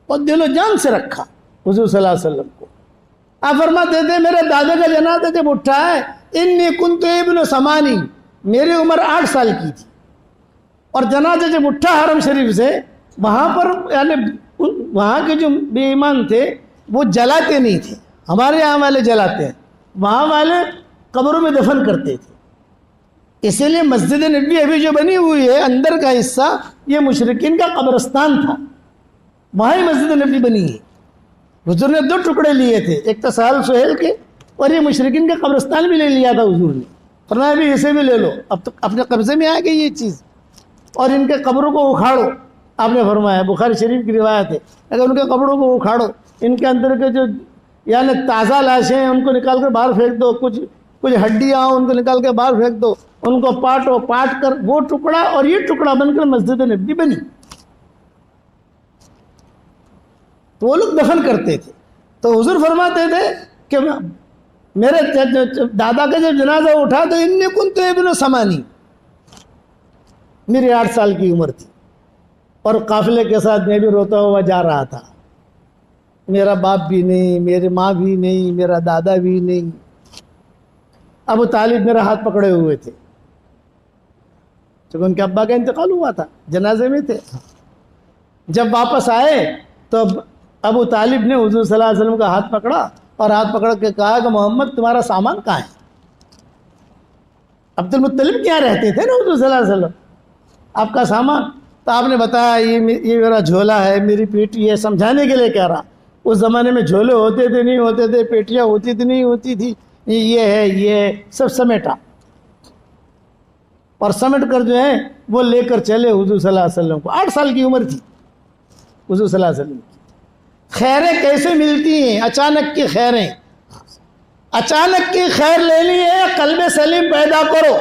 اور دل و جان سے رکھا حضور صلی اللہ علیہ وسلم کو. آپ فرماتے تھے میرے دادا کا جنازہ جب اٹھا ہے، انی کنت ابن 8، میری عمر 8 سال کی تھی. اور جنازہ جب اٹھا حرم شریف سے، وہاں پر یعنی وہاں کے جو بے ایمان تھے وہ جلاتے نہیں تھے. ہمارے یہاں والے جلاتے ہیں، وہاں والے قبروں میں دفن کرتے تھے. اسی لیے مسجد نبوی ابھی جو بنی ہوئی ہے اندر کا حصہ، یہ مشرکین کا قبرستان تھا. وہاں ہی مسجد نبوی بنی ہے. حضور نے 2 ٹکڑے لیے تھے، ایک تو سہل سہیل کے، اور یہ مشرکین کا قبرستان بھی لے لیا تھا حضور نے. فرمایا بھی اسے بھی لے لو، اب تو اپنے قبضے میں آ گئی یہ چیز، اور ان کے قبروں کو اکھاڑو. آپ نے فرمایا، بخاری شریف کی روایت ہے، اگر ان کے قبروں کو اکھاڑو، ان کے اندر کے جو یعنی تازہ لاشیں ہیں ان کو نکال کر باہر پھینک دو، کچھ ہڈیاں ہوں ان کو نکال کے باہر پھینک دو، ان کو پاٹو، پاٹ کر وہ ٹکڑا اور یہ ٹکڑا بن کر مسجد نبوی بنی. تو وہ لوگ دفن کرتے تھے. تو حضور فرماتے تھے کہ میرے دادا کا جب جنازہ اٹھا تو انی کنت ابن 8، میری 8 سال کی عمر تھی، اور قافلے کے ساتھ میں بھی روتا ہوا جا رہا تھا. میرا باپ بھی نہیں، میری ماں بھی نہیں، میرا دادا بھی نہیں. ابو طالب میرا ہاتھ پکڑے ہوئے تھے چونکہ ان کے ابا کا انتقال ہوا تھا، جنازے میں تھے. جب واپس آئے تو ابو طالب نے حضور صلی اللہ علیہ وسلم کا ہاتھ پکڑا اور ہاتھ پکڑ کے کہا کہ محمد تمہارا سامان کہاں ہے؟ عبد المطلب کیا رہتے تھے نا حضور صلی اللہ علیہ وسلم، آپ کا سامان. تو آپ نے بتایا یہ میرا جھولا ہے، میری پیٹی ہے، سمجھانے کے لیے کہہ رہا. اس زمانے میں جھولے ہوتے تھے نہیں ہوتے تھے، پیٹیاں ہوتی تھی نہیں ہوتی تھی، یہ ہے سب سمیٹا، اور سمیٹ کر جو ہے وہ لے کر چلے حضور صلی اللہ علیہ وسلم کو. 8 سال کی عمر تھی حضور صلی اللہ علیہ وسلم کی. خیریں کیسے ملتی ہیں؟ اچانک کی خیریں. اچانک کی خیر لینی ہے، قلب سلیم پیدا کرو،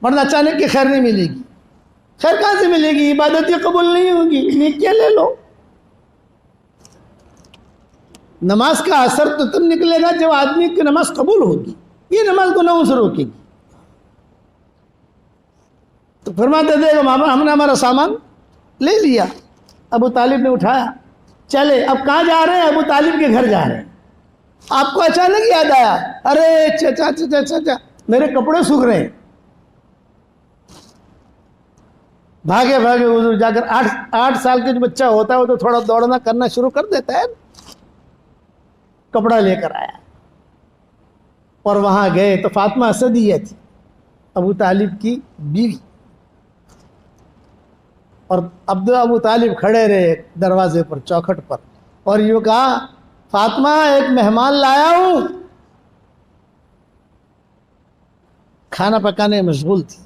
ورنہ اچانک کی خیر نہیں ملے گی. خیر کہاں سے ملے گی؟ عبادتیں قبول نہیں ہوگی، نیکیاں لے لو. نماز کا اثر تو تب نکلے گا جب آدمی کی نماز قبول ہوگی. یہ نماز کو نہ سے روکے گی. تو فرماتے تھے کہ ہم نے ہمارا سامان لے لیا. ابو طالب نے اٹھایا، چلے. اب کہاں جا رہے ہیں؟ ابو طالب کے گھر جا رہے ہیں. آپ کو اچانک یاد آیا، ارے چچا میرے کپڑے سوکھ رہے ہیں. بھاگے حضور جا کر 8 سال کے جو بچہ ہوتا ہے وہ تو تھوڑا دوڑنا کرنا شروع کر دیتا ہے. کپڑا لے کر آیا اور وہاں گئے تو فاطمہ اسدیہ تھی، ابو طالب کی بیوی. اور ابو طالب کھڑے رہے دروازے پر، چوکھٹ پر، اور یوں کہا فاطمہ ایک مہمان لایا ہوں. کھانا پکانے میں مشغول تھی.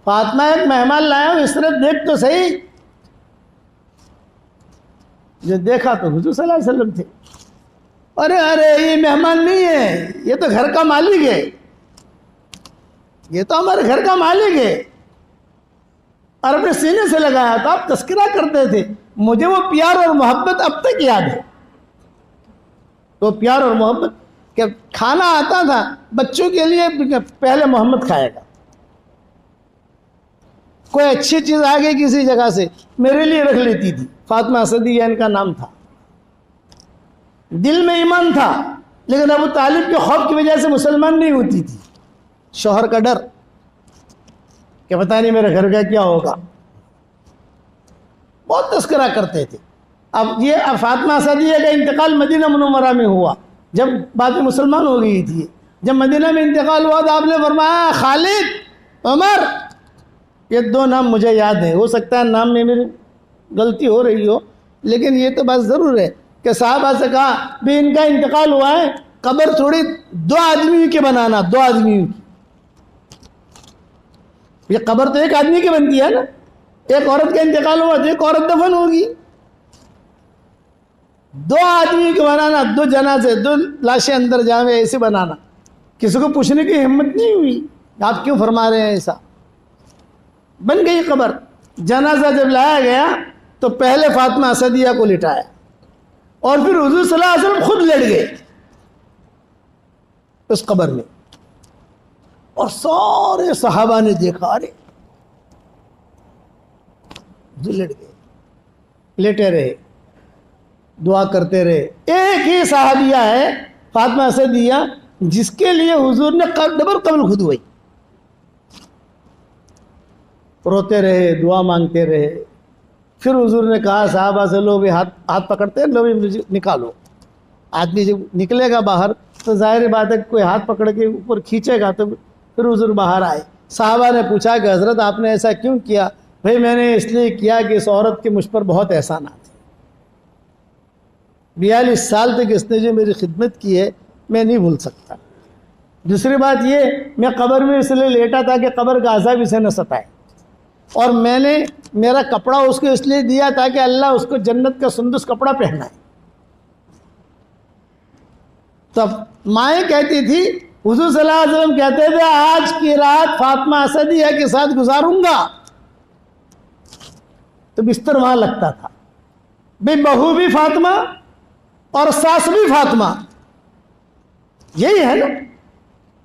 فاطمہ ایک مہمان لایا ہوں، اس طرح دیکھ تو صحیح. جو دیکھا تو حضور صلی اللہ علیہ وسلم تھے. ارے یہ مہمان نہیں ہے، یہ تو گھر کا مالک ہے، یہ تو ہمارے گھر کا مالک ہے. اور اپنے سینے سے لگایا. تو آپ تذکرہ کرتے تھے، مجھے وہ پیار اور محبت اب تک یاد ہے. وہ پیار اور محبت کہ کھانا آتا تھا بچوں کے لیے پہلے محمد کھائے گا. کوئی اچھی چیز آ گئی کسی جگہ سے میرے لیے رکھ لیتی تھی. فاطمہ اسدیہ ان کا نام تھا. دل میں ایمان تھا لیکن ابو طالب کے خوف کی وجہ سے مسلمان نہیں ہوتی تھی. شوہر کا ڈر کہ پتہ نہیں میرے گھر کا کیا ہوگا. بہت تذکرہ کرتے تھے. اب یہ فاطمہ اسدیہ کا انتقال مدینہ منورہ میں ہوا جب بعد میں مسلمان ہو گئی تھی. جب مدینہ میں انتقال ہوا تو آپ نے فرمایا خالد، عمر، یہ دو نام مجھے یاد ہیں. ہو سکتا ہے نام میں میری غلطی ہو رہی ہو لیکن یہ تو بات ضرور ہے کہ صحابہ سے کہا بھی ان کا انتقال ہوا ہے، قبر تھوڑی 2 آدمی کی بنانا. 2 آدمی کی. یہ قبر تو ایک آدمی کی بنتی ہے نا. ایک عورت کا انتقال ہوا تو ایک عورت دفن ہوگی. 2 آدمی کو بنانا، 2 جنازے، 2 لاشیں اندر جاوے ایسے بنانا. کسی کو پوچھنے کی ہمت نہیں ہوئی آپ کیوں فرما رہے ہیں ایسا. بن گئی قبر. جنازہ جب لایا گیا تو پہلے فاطمہ اسدیہ کو لٹایا اور پھر حضور صلی اللہ علیہ وسلم خود لیٹ گئے اس قبر میں. اور سارے صحابہ نے دیکھا ارے لیٹ گئے. لیٹے رہے، دعا کرتے رہے. ایک ہی صحابیہ ہے فاطمہ اسدیہ جس کے لیے حضور نے ڈبل قبر کھود ہوئی. روتے رہے، دعا مانگتے رہے. پھر حضور نے کہا صحابہ سے لو بھی ہاتھ پکڑتے ہیں، لو بھی مجھے نکالو. آدمی جب نکلے گا باہر تو ظاہر بات ہے کوئی ہاتھ پکڑ کے اوپر کھینچے گا تو پھر حضور باہر آئے. صحابہ نے پوچھا کہ حضرت آپ نے ایسا کیوں کیا؟ بھئی میں نے اس لیے کیا کہ اس عورت کے مجھ پر بہت احسانات ہیں. 42 سال تک اس نے جو میری خدمت کی ہے میں نہیں بھول سکتا. دوسری بات یہ میں قبر میں اس لیے لیٹا تھا کہ قبر کا عذاب اسے نہ ستائے. اور میں نے میرا کپڑا اس کو اس لیے دیا تاکہ اللہ اس کو جنت کا سندس کپڑا پہنائے. تب مائیں کہتی تھی، حضور صلی اللہ علیہ وسلم کہتے تھے آج کی رات فاطمہ اسدیہ کے ساتھ گزاروں گا. تو بستر وہاں لگتا تھا. بھئی بہو بھی فاطمہ اور ساس بھی فاطمہ. یہی ہے نا،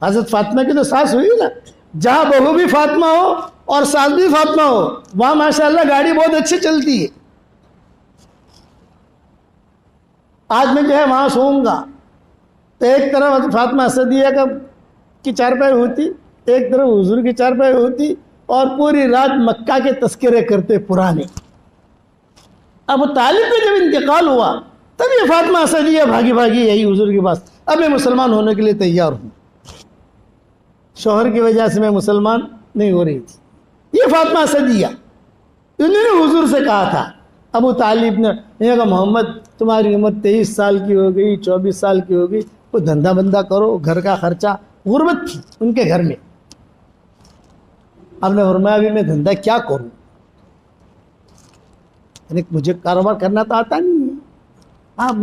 حضرت فاطمہ کی تو ساس ہوئی نا. جہاں بہو بھی فاطمہ ہو اور ساس بھی فاطمہ ہو وہاں ماشاءاللہ گاڑی بہت اچھی چلتی ہے. آج میں جو ہے وہاں سوؤں گا تو ایک طرف فاطمہ اسدیہ کی چارپائی ہوتی، ایک طرف حضور کی چارپائی ہوتی اور پوری رات مکہ کے تذکرے کرتے پرانے. ابو طالب کا جب انتقال ہوا تب یہ فاطمہ اسدیہ بھاگی بھاگی یہی حضور کے پاس، اب میں مسلمان ہونے کے لیے تیار ہوں. شوہر کی وجہ سے میں مسلمان نہیں ہو رہی تھی. یہ فاطمہ اسدیہ انہوں نے حضور سے کہا تھا. ابو طالب نے کہا محمد تمہاری عمر 23 سال کی ہو گئی، 24 سال کی ہو گئی، کوئی دھندا بندہ کرو، گھر کا خرچہ. غربت تھی ان کے گھر میں. اب نے فرمایا ابھی میں دھندا کیا کروں، یعنی مجھے کاروبار کرنا تو آتا نہیں ہے. ہاں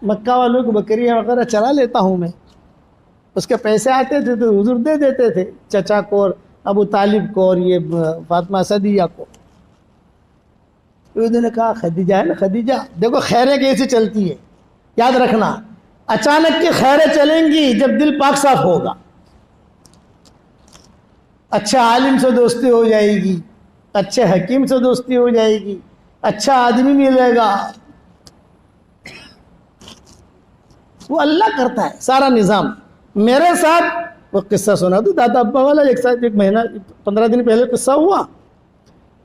مکہ والوں کو بکریاں وغیرہ چلا لیتا ہوں میں. اس کے پیسے آتے تھے تو حضور دے دیتے تھے چچا کو اور ابو طالب کو اور یہ فاطمہ اسدیہ کو. انہوں نے کہا خدیجہ ہے نا، خدیجہ دیکھو خیریں کیسے چلتی ہے، یاد رکھنا اچانک کی خیریں چلیں گی جب دل پاک صاف ہوگا. اچھا عالم سے دوستی ہو جائے گی، اچھے حکیم سے دوستی ہو جائے گی، اچھا آدمی ملے گا. وہ اللہ کرتا ہے سارا نظام. میرے ساتھ وہ قصہ سنا تو دادا ابا والا ایک مہینہ 15 دن پہلے قصہ ہوا.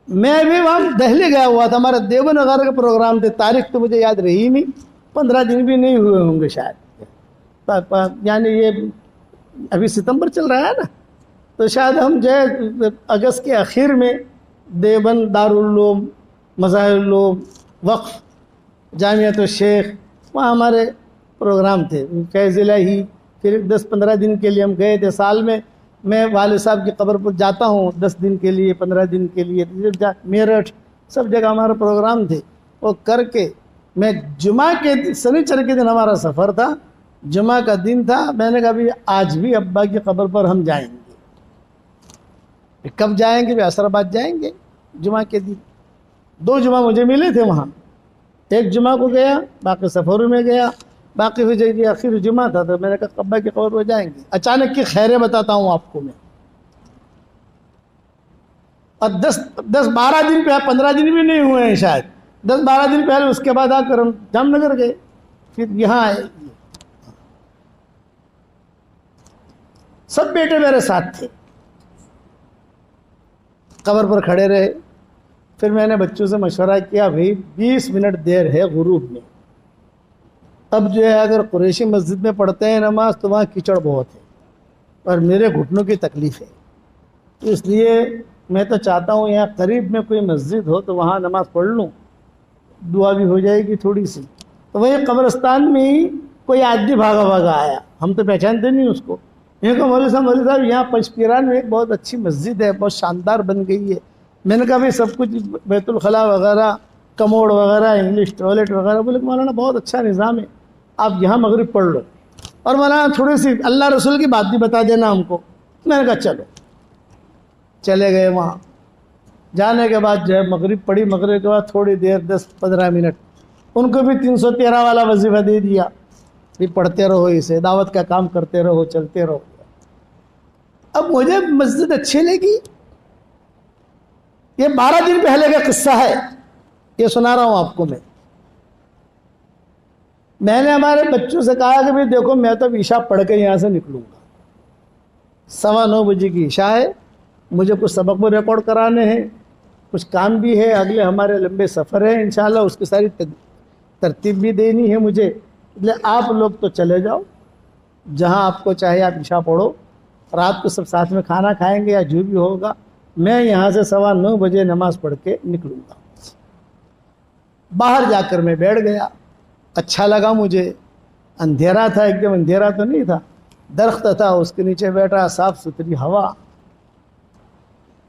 میں بھی وہاں دہلی گیا ہوا تھا، ہمارا دیوبند وغیرہ کا پروگرام تھے. تاریخ تو مجھے یاد رہی نہیں، 15 دن بھی نہیں ہوئے ہوں گے شاید. یعنی یہ ابھی ستمبر چل رہا ہے نا، تو شاید ہم جو ہے اگست کے آخر میں دیوبند دارالعلوم مظاہر العلوم وقف جامعۃ الشیخ وہاں ہمارے پروگرام تھے. فیض الہی پھر 10-15 دن کے لیے ہم گئے تھے. سال میں والد صاحب کی قبر پر جاتا ہوں 10 دن کے لیے 15 دن کے لیے. میرٹھ سب جگہ ہمارا پروگرام تھے. وہ کر کے میں جمعہ کے سنیچر کے دن ہمارا سفر تھا، جمعہ کا دن تھا. میں نے کہا بھی آج بھی ابا کی قبر پر ہم جائیں گے. کب جائیں گے؟ عصر بعد جائیں گے جمعہ کے دن. 2 جمعہ مجھے ملے تھے وہاں. ایک جمعہ کو گیا، باقی سفر میں گیا. باقی ہو جائے گی، آخر جمعہ تھا تو میں نے کہا ابا کی قبر پہ جائیں گے. اچانک کی خیریں بتاتا ہوں آپ کو میں. اور 10-12 دن پہ 15 دن بھی نہیں ہوئے ہیں شاید، 10-12 دن پہلے اس کے بعد آ کر ہم جام نگر گئے، پھر یہاں آئے. سب بیٹے میرے ساتھ تھے، قبر پر کھڑے رہے. پھر میں نے بچوں سے مشورہ کیا، بھائی 20 منٹ دیر ہے غروب میں، اب جو ہے اگر قریشی مسجد میں پڑھتے ہیں نماز تو وہاں کیچڑ بہت ہے اور میرے گھٹنوں کی تکلیف ہے، اس لیے میں تو چاہتا ہوں یہاں قریب میں کوئی مسجد ہو تو وہاں نماز پڑھ لوں، دعا بھی ہو جائے گی تھوڑی سی. تو وہی قبرستان میں ہی کوئی آدمی بھاگا آیا، ہم تو پہچانتے نہیں اس کو. یہ کہ مولوی صاحب یہاں پنچپیران میں ایک بہت اچھی مسجد ہے، بہت شاندار بن گئی ہے. میں نے کہا بھائی سب کچھ بیت الخلاء وغیرہ، کموڈ وغیرہ، انگلش ٹوائلٹ وغیرہ. بولے کہ مولانا بہت اچھا نظام ہے، آپ یہاں مغرب پڑھ لو، اور مولانا تھوڑی سی اللہ رسول کی بات بھی بتا دینا ہم کو. میں نے کہا چلو. چلے گئے وہاں. جانے کے بعد جو ہے مغرب پڑھی، مغرب کے بعد تھوڑی دیر 10-15 منٹ ان کو بھی 313 والا وظیفہ دے دیا، بھی پڑھتے رہو، اسے دعوت کا کام کرتے رہو، چلتے رہو. اب مجھے مسجد اچھی لگی. یہ 12 دن پہلے کا قصہ ہے، یہ سنا رہا ہوں آپ کو. میں نے ہمارے بچوں سے کہا کہ بھائی دیکھو میں تو عشاء پڑھ کے یہاں سے نکلوں گا، 9:15 بجے کی عشاء ہے، مجھے کچھ سبق بھی ریکارڈ کرانے ہیں، کچھ کام بھی ہے، اگلے ہمارے لمبے سفر ہیں انشاءاللہ، اس کی ساری ترتیب بھی دینی ہے مجھے. اس لیے آپ لوگ تو چلے جاؤ، جہاں آپ کو چاہے آپ عشاء پڑھو، رات کو سب ساتھ میں کھانا کھائیں گے یا جو بھی ہوگا. میں یہاں سے 9:15 بجے نماز پڑھ کے نکلوں گا. باہر جا کر میں بیٹھ گیا. اچھا لگا مجھے، اندھیرا تھا، ایک دم اندھیرا تو نہیں تھا، درخت تھا، اس کے نیچے بیٹھا، صاف ستھری ہوا.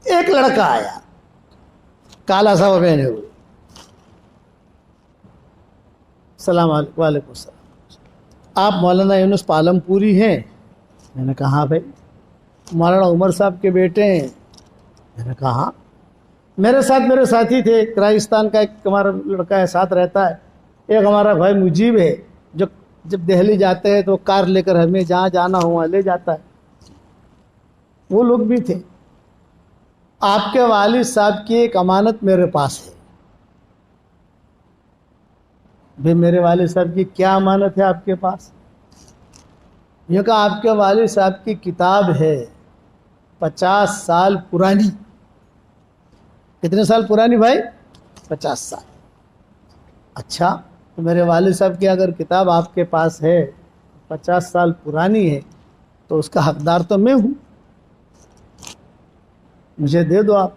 ایک لڑکا آیا کالا سا پہنے ہوئے. السلام علیکم. وعلیکم السلام. آپ مولانا یونس پالم پوری ہیں؟ میں نے کہا ہاں بھائی. مولانا عمر صاحب کے بیٹے ہیں؟ میں نے کہا ہاں. میرے ساتھ میرے ساتھی تھے، راجستھان کا ایک ہمارا لڑکا ہے ساتھ رہتا ہے، ایک ہمارا بھائی مجیب ہے جو جب دہلی جاتے ہیں تو کار لے کر ہمیں جہاں جانا ہو وہاں لے جاتا ہے. وہ لوگ بھی تھے. آپ کے والد صاحب کی ایک امانت میرے پاس ہے. بھائی میرے والد صاحب کی کیا امانت ہے آپ کے پاس؟ یہ کہ آپ کے والد صاحب کی کتاب ہے 50 سال پرانی. کتنے سال پرانی بھائی؟ 50 سال. اچھا، تو میرے والد صاحب کی اگر کتاب آپ کے پاس ہے 50 سال پرانی ہے تو اس کا حقدار تو میں ہوں، مجھے دے دو آپ.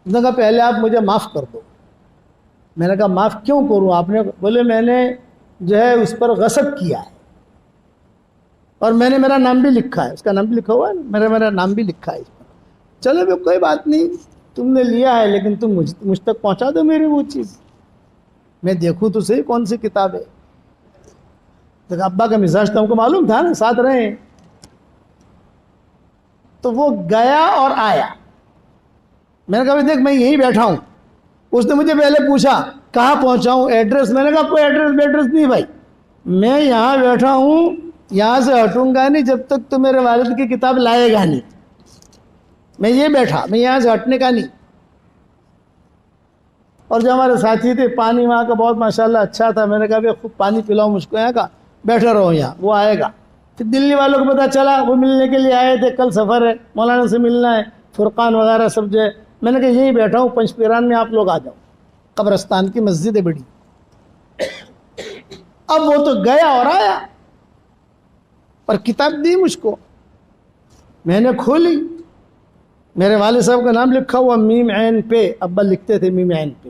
اس نے کہا پہلے آپ مجھے معاف کر دو. میں نے کہا معاف کیوں کروں آپ نے؟ بولے میں نے جو ہے اس پر غصب کیا ہے اور میں نے میرا نام بھی لکھا ہے، اس کا نام بھی لکھا ہوا ہے، میرا نام بھی لکھا ہے اس پر. چلو بھی کوئی بات نہیں، تم نے لیا ہے لیکن تم مجھ تک پہنچا دو میری وہ چیز، میں دیکھوں تو صحیح کون سی کتاب ہے. تو ابا کا مزاج تو ہم کو معلوم تھا نا، ساتھ رہے ہیں. تو وہ گیا اور آیا. میں نے کہا دیکھ میں یہیں بیٹھا ہوں. اس نے مجھے پہلے پوچھا کہاں پہنچا ہوں، ایڈریس. میں نے کہا کوئی ایڈریس نہیں بھائی، میں یہاں بیٹھا ہوں، یہاں سے ہٹوں گا نہیں جب تک تو میرے والد کی کتاب لائے گا نہیں. میں یہ بیٹھا، میں یہاں سے ہٹنے کا نہیں. اور جو ہمارے ساتھی تھے، پانی وہاں کا بہت ماشاءاللہ اچھا تھا. میں نے کہا خوب پانی پلاؤ مجھ کو یہاں کا، بیٹھے رہو یہاں، وہ آئے گا. پھر دلی والوں کو پتا چلا، وہ ملنے کے لیے آئے تھے، کل سفر ہے، مولانا سے ملنا ہے، فرقان وغیرہ سب جو ہے. میں نے کہا یہیں بیٹھا ہوں پنچپیران میں، آپ لوگ آ جاؤ، قبرستان کی مسجد ہے بڑی. اب وہ تو گیا اور آیا، پر کتاب دی مجھ کو. میں نے کھولی، میرے والد صاحب کا نام لکھا ہوا میم عین پہ، ابا لکھتے تھے میم عین پہ.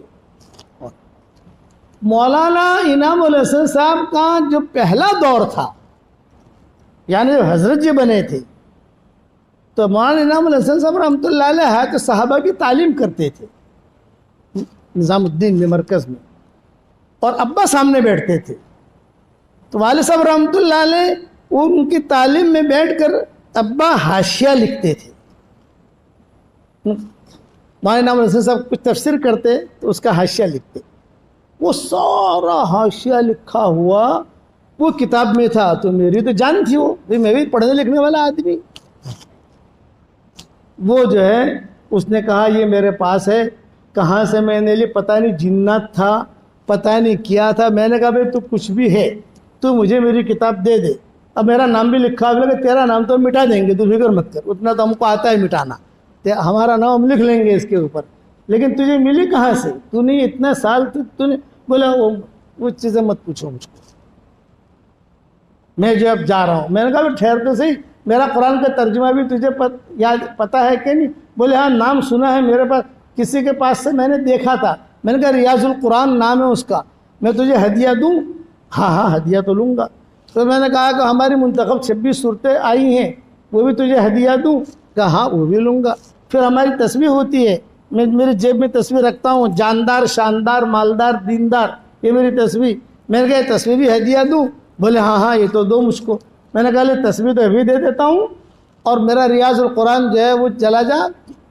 مولانا انعام الحسن صاحب کا جو پہلا دور تھا، یعنی حضرت جی بنے تھے، تو مولانا انعام الحسن صاحب رحمۃ اللہ علیہ ہے تو صحابہ کی تعلیم کرتے تھے نظام الدین میں، مرکز میں، اور ابا سامنے بیٹھتے تھے. تو والد صاحب رحمۃ اللہ علیہ وہ ان کی تعلیم میں بیٹھ کر ابا حاشیہ لکھتے تھے. مولانا انعام الحسن صاحب کچھ تفسیر کرتے تو اس کا حاشیہ لکھتے. وہ سارا حاشیہ لکھا ہوا وہ کتاب میں تھا تو میری تو جان تھی وہ، میں بھی پڑھنے لکھنے والا آدمی. وہ جو ہے اس نے کہا یہ میرے پاس ہے. کہاں سے میں نے لی پتہ نہیں، جنات تھا پتہ نہیں کیا تھا. میں نے کہا بھائی تو کچھ بھی ہے تو مجھے میری کتاب دے دے. اب میرا نام بھی لکھا ہوا ہے، تیرا نام تو ہم مٹا دیں گے، تو فکر مت کر، اتنا تو ہم کو آتا ہے مٹانا، ہمارا نام ہم لکھ لیں گے اس کے اوپر. لیکن تجھے ملی کہاں سے؟ تو نے اتنا سال تو نے بولا وہ چیزیں مت پوچھو مجھ کو، میں جو اب جا رہا ہوں. میں نے کہا ٹھہر تو صحیح، میرا قرآن کا ترجمہ بھی تجھے یاد پتہ ہے کہ نہیں؟ بولے ہاں نام سنا ہے میرے پاس، کسی کے پاس سے میں نے دیکھا تھا. میں نے کہا ریاض القرآن نام ہے اس کا، میں تجھے ہدیہ دوں؟ ہاں ہاں ہدیہ تو لوں گا. تو میں نے کہا کہ ہماری منتخب 26 صورتیں آئی ہیں، وہ بھی تجھے ہدیہ دوں؟ کہا ہاں وہ بھی لوں گا. پھر ہماری تسبیح ہوتی ہے، میں میری جیب میں تسبیح رکھتا ہوں، جاندار شاندار مالدار دیندار، یہ میری تسبیح. میں نے کہا یہ تسبیح بھی ہدیہ دوں؟ بولے ہاں ہاں یہ تو دو مجھ کو. میں نے کہا لے تسبیح تو ابھی دے دیتا ہوں، اور میرا ریاض القرآن جو ہے وہ چلا جا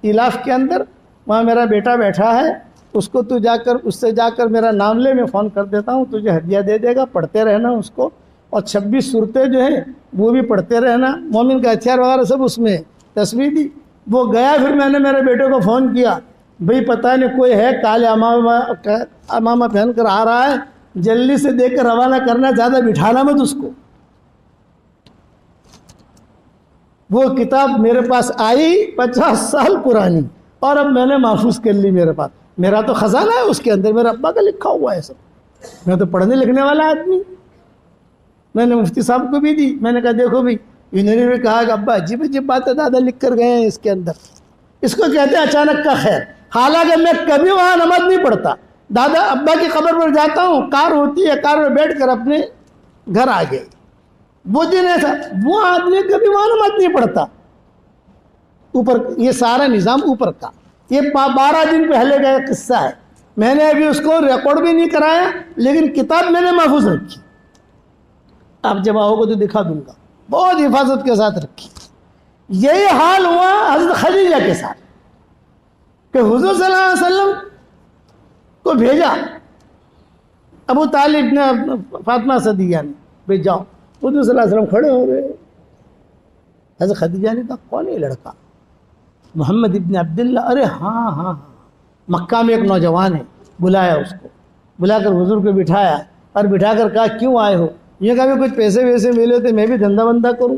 ایلاف کے اندر، وہاں میرا بیٹا بیٹھا ہے، اس کو تو جا کر اس سے جا کر میرا نام لے، میں فون کر دیتا ہوں، تجھے ہدیہ دے دے گا. پڑھتے رہنا اس کو، اور 26 صورتیں جو ہیں وہ بھی پڑھتے رہنا. مومن کا ہتھیار وغیرہ سب اس میں تسبیح دی. وہ گیا. پھر میں نے میرے بیٹے کو فون کیا، بھئی پتہ نہیں کوئی ہے کالے امامہ پہن کر آ رہا ہے، جلدی سے دے کر روانہ کرنا، زیادہ بٹھانا مت اس کو. وہ کتاب میرے پاس آئی 50 سال پرانی، اور اب میں نے محفوظ کر لی میرے پاس. میرا تو خزانہ ہے اس کے اندر، میرا ابا کا لکھا ہوا ہے سب. میں تو پڑھنے لکھنے والا آدمی. میں نے مفتی صاحب کو بھی دی. میں نے کہا دیکھو بھائی، انہوں نے بھی کہا کہ ابا عجیب عجیب باتیں دادا لکھ کر گئے ہیں اس کے اندر. اس کو کہتے ہیں اچانک کا خیر. حالانکہ میں کبھی وہاں نماز نہیں پڑھتا. دادا ابا کی قبر پر جاتا ہوں، کار ہوتی ہے، کار میں بیٹھ کر اپنے گھر آ گئے. وہ دن ایسا، وہ آدمی کبھی وہاں نماز نہیں پڑھتا. اوپر یہ سارا نظام اوپر کا، یہ 12 دن پہلے کا قصہ ہے. میں نے ابھی اس کو ریکارڈ بھی نہیں کرایا، لیکن کتاب میں نے محفوظ رکھی. آپ جب آؤ گے تو دکھا دوں گا، بہت حفاظت کے ساتھ رکھی. یہی حال ہوا حضرت خدیجہ کے ساتھ کہ حضور صلی اللہ علیہ وسلم کو بھیجا ابو طالب نے، فاطمہ صدیقہ نے، بھیج جاؤ. حضور صلی اللہ علیہ وسلم کھڑے ہو گئے. حضرت خدیجہ نے کہا کون ہے لڑکا؟ محمد ابن عبداللہ. ارے ہاں ہاں، مکہ میں ایک نوجوان ہے. بلایا اس کو، بلا کر حضور کو بٹھایا، اور بٹھا کر کہا کیوں آئے ہو؟ یہ کہا بھی کچھ پیسے ویسے ملے تھے، میں بھی دھندا بندہ کروں.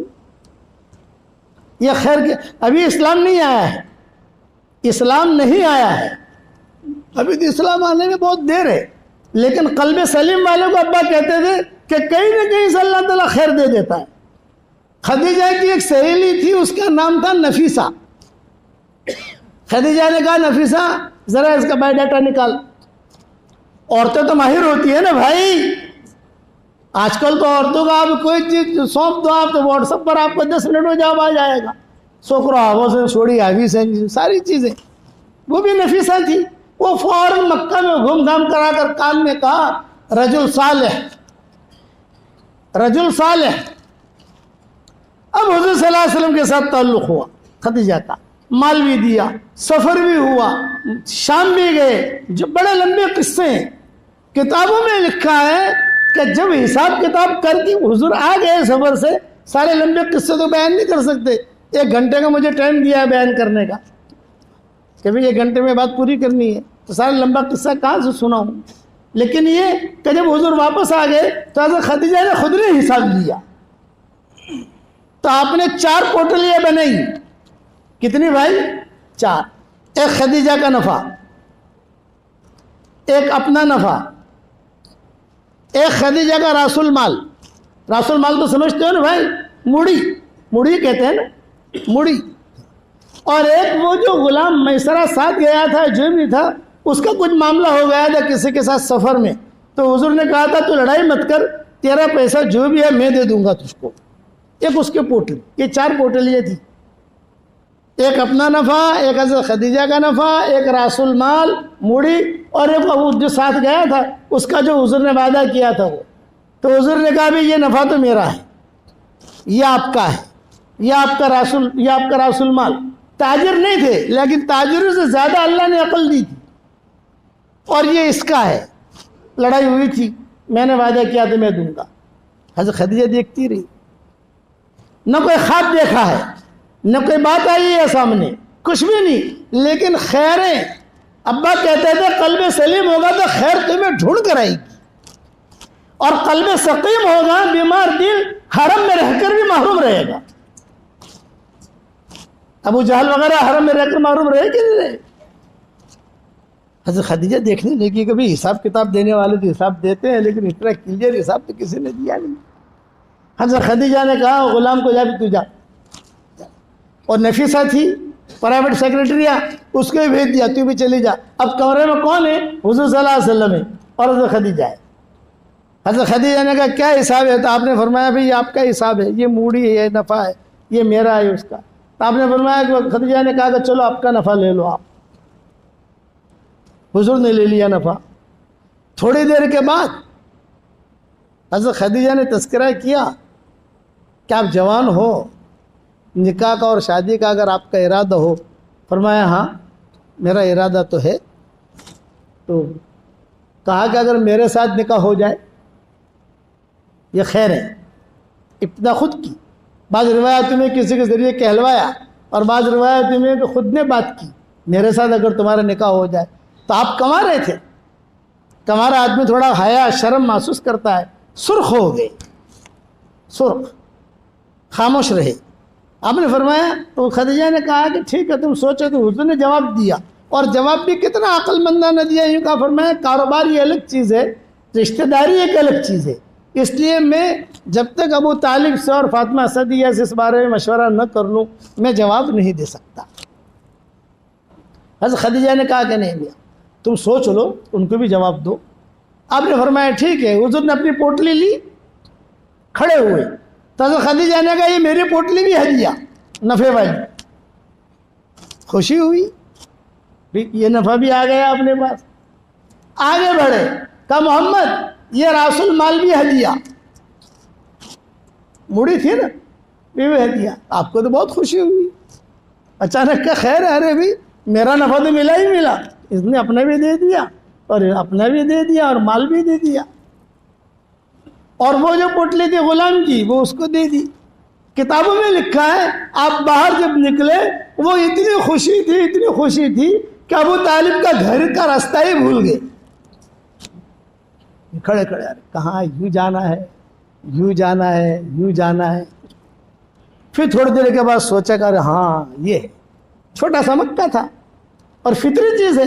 یہ خیر کہ ابھی اسلام نہیں آیا ہے، اسلام نہیں آیا ہے ابھی تو. اسلام آنے میں بہت دیر ہے. لیکن قلب سلیم والوں کو ابا کہتے تھے کہ کہیں نہ کہیں سے اللہ تعالیٰ خیر دے دیتا ہے. خدیجہ کی ایک سہیلی تھی، اس کا نام تھا نفیسہ. خدیجہ نے کہا نفیسہ ذرا اس کا بایو ڈاٹا نکال. عورتیں تو ماہر ہوتی ہے نا بھائی. آج کل تو عورتوں کا آپ کوئی چیز سونپ دو آپ تو واٹس ایپ پر آپ کو 10 منٹ میں جواب آ جائے گا. سوکرو آگوں سے چھوڑی آگی سے ساری چیزیں. وہ بھی نفیسہ تھی. وہ فوراً مکہ میں گھوم گھام کرا کر کان میں کہا رجل صالح، رجل صالح. اب حضور صلی اللہ علیہ وسلم کے ساتھ تعلق ہوا خدیجہ کا، مال بھی دیا، سفر بھی ہوا، شام بھی گئے. جو بڑے لمبے قصے ہیں، کتابوں میں لکھا ہے کہ جب حساب کتاب کر کے حضور آ گئے سفر سے، سارے لمبے قصے تو بیان نہیں کر سکتے. 1 گھنٹے کا مجھے ٹائم دیا ہے بیان کرنے کا کہ بھئی 1 گھنٹے میں بات پوری کرنی ہے، تو سارا لمبا قصہ کہاں سے سناؤں. لیکن یہ کہ جب حضور واپس آ گئے تو حضرت خدیجہ نے خود نے حساب لیا. تو آپ نے 4 پوٹلیاں بنائی. کتنی بھائی؟ 4. ایک خدیجہ کا نفع، ایک اپنا نفع، ایک خدیجہ کا راس المال. راس المال تو سمجھتے ہو نا بھائی، موڑی، موڑی کہتے ہیں نا، موڑی. اور ایک وہ جو غلام میسرہ ساتھ گیا تھا، جو بھی تھا، اس کا کچھ معاملہ ہو گیا تھا کسی کے ساتھ سفر میں، تو حضور نے کہا تھا تو لڑائی مت کر، تیرا پیسہ جو بھی ہے میں دے دوں گا تجھ کو. ایک اس کے پوٹل. یہ 4 پوٹلیاں تھی. ایک اپنا نفع، ایک حضرت خدیجہ کا نفع، ایک راس المال موڑی، اور ایک وہ جو ساتھ گیا تھا اس کا جو حضور نے وعدہ کیا تھا وہ. تو حضور نے کہا بھی یہ نفع تو میرا ہے، یہ آپ کا ہے، یہ آپ کا راس المال. تاجر نہیں تھے، لیکن تاجروں سے زیادہ اللہ نے عقل دی تھی. اور یہ اس کا ہے، لڑائی ہوئی تھی، میں نے وعدہ کیا تو میں دوں گا. حضرت خدیجہ دیکھتی رہی، نہ کوئی خواب دیکھا ہے، نہ کوئی بات آئی ہے سامنے، کچھ بھی نہیں، لیکن خیریں، ابا کہتے تھے قلب سلیم ہوگا تو خیر تمہیں ڈھونڈ کر آئے گی، اور قلب سقیم ہوگا، بیمار دل حرم میں رہ کر بھی محروم رہے گا۔ ابو جہل وغیرہ حرم میں رہ کر محروم رہے کہ نہیں رہے؟ حضرت خدیجہ دیکھنے لگی کہ بھی حساب کتاب دینے والے تو حساب دیتے ہیں، لیکن اتنا کلیئر حساب تو کسی نے دیا نہیں۔ حضرت خدیجہ نے کہا غلام کو جا بھی تو جا، اور نفیسہ تھی پرائیویٹ سیکرٹریہ، اس کو بھی بھیج دیا، تو بھی چلی جا۔ اب کمرے میں کون ہے؟ حضور صلی اللہ علیہ وسلم ہے اور حضرت خدیجہ ہے۔ حضرت خدیجہ نے کہا کیا حساب ہے؟ تو آپ نے فرمایا بھئی یہ آپ کا حساب ہے، یہ موڑی ہے، یہ نفع ہے، یہ میرا ہے اس کا۔ تو آپ نے فرمایا کہ خدیجہ نے کہا کہ چلو آپ کا نفع لے لو آپ۔ حضور نے لے لیا نفع۔ تھوڑی دیر کے بعد حضرت خدیجہ نے تذکرہ کیا کہ آپ جوان ہو، نکاح کا اور شادی کا اگر آپ کا ارادہ ہو، فرمایا ہاں میرا ارادہ تو ہے۔ تو کہا کہ اگر میرے ساتھ نکاح ہو جائے یہ خیر ہے۔ ابتدا خود کی، بعض روایات میں کسی کے ذریعے کہلوایا، اور بعض روایات میں کہ خود نے بات کی، میرے ساتھ اگر تمہارا نکاح ہو جائے۔ تو آپ کما رہے تھے، کمارا آدمی تھوڑا حیا شرم محسوس کرتا ہے، سرخ ہو گئے، سرخ، خاموش رہے۔ آپ نے فرمایا، تو خدیجہ نے کہا کہ ٹھیک ہے تم سوچو۔ تو حضور نے جواب دیا، اور جواب بھی کتنا عقل مندانہ دیا۔ یوں کہا، فرمایا کاروبار یہ الگ چیز ہے، رشتہ داری ایک الگ چیز ہے، اس لیے میں جب تک ابو طالب سے اور فاطمہ اسدیہ سے اس بارے میں مشورہ نہ کر لوں میں جواب نہیں دے سکتا۔ حضرت خدیجہ نے کہا کہ نہیں میاں تم سوچ لو، ان کو بھی جواب دو۔ آپ نے فرمایا ٹھیک ہے۔ حضور نے اپنی پوٹلی لی، کھڑے ہوئے، تو حضرت خدیجہ نے کہا یہ میری پوٹلی بھی ہے دیا، نفع والی۔ خوشی ہوئی، یہ نفع بھی آ گیا اپنے پاس۔ آگے بڑھے، کہا محمد یہ راس المال بھی ہدیہ، مڑی تھی نا یہ بھی ہدیہ۔ آپ کو تو بہت خوشی ہوئی، اچانک کا خیر ہے، ارے بھی میرا نفع تو ملا ہی ملا، اس نے اپنا بھی دے دیا اور اپنا بھی دے دیا اور مال بھی دے دیا۔ اور وہ جو پوٹلی تھی غلام کی وہ اس کو دے دی۔ کتابوں میں لکھا ہے آپ باہر جب نکلے وہ اتنی خوشی تھی کہ ابو طالب کا گھر کا راستہ ہی بھول گئے۔ کھڑے کھڑے کہاں یوں جانا ہے، یوں جانا ہے، یوں جانا ہے۔ پھر تھوڑی دیر کے بعد سوچا کہ ہاں یہ چھوٹا سا مکہ تھا اور فطری چیز ہے،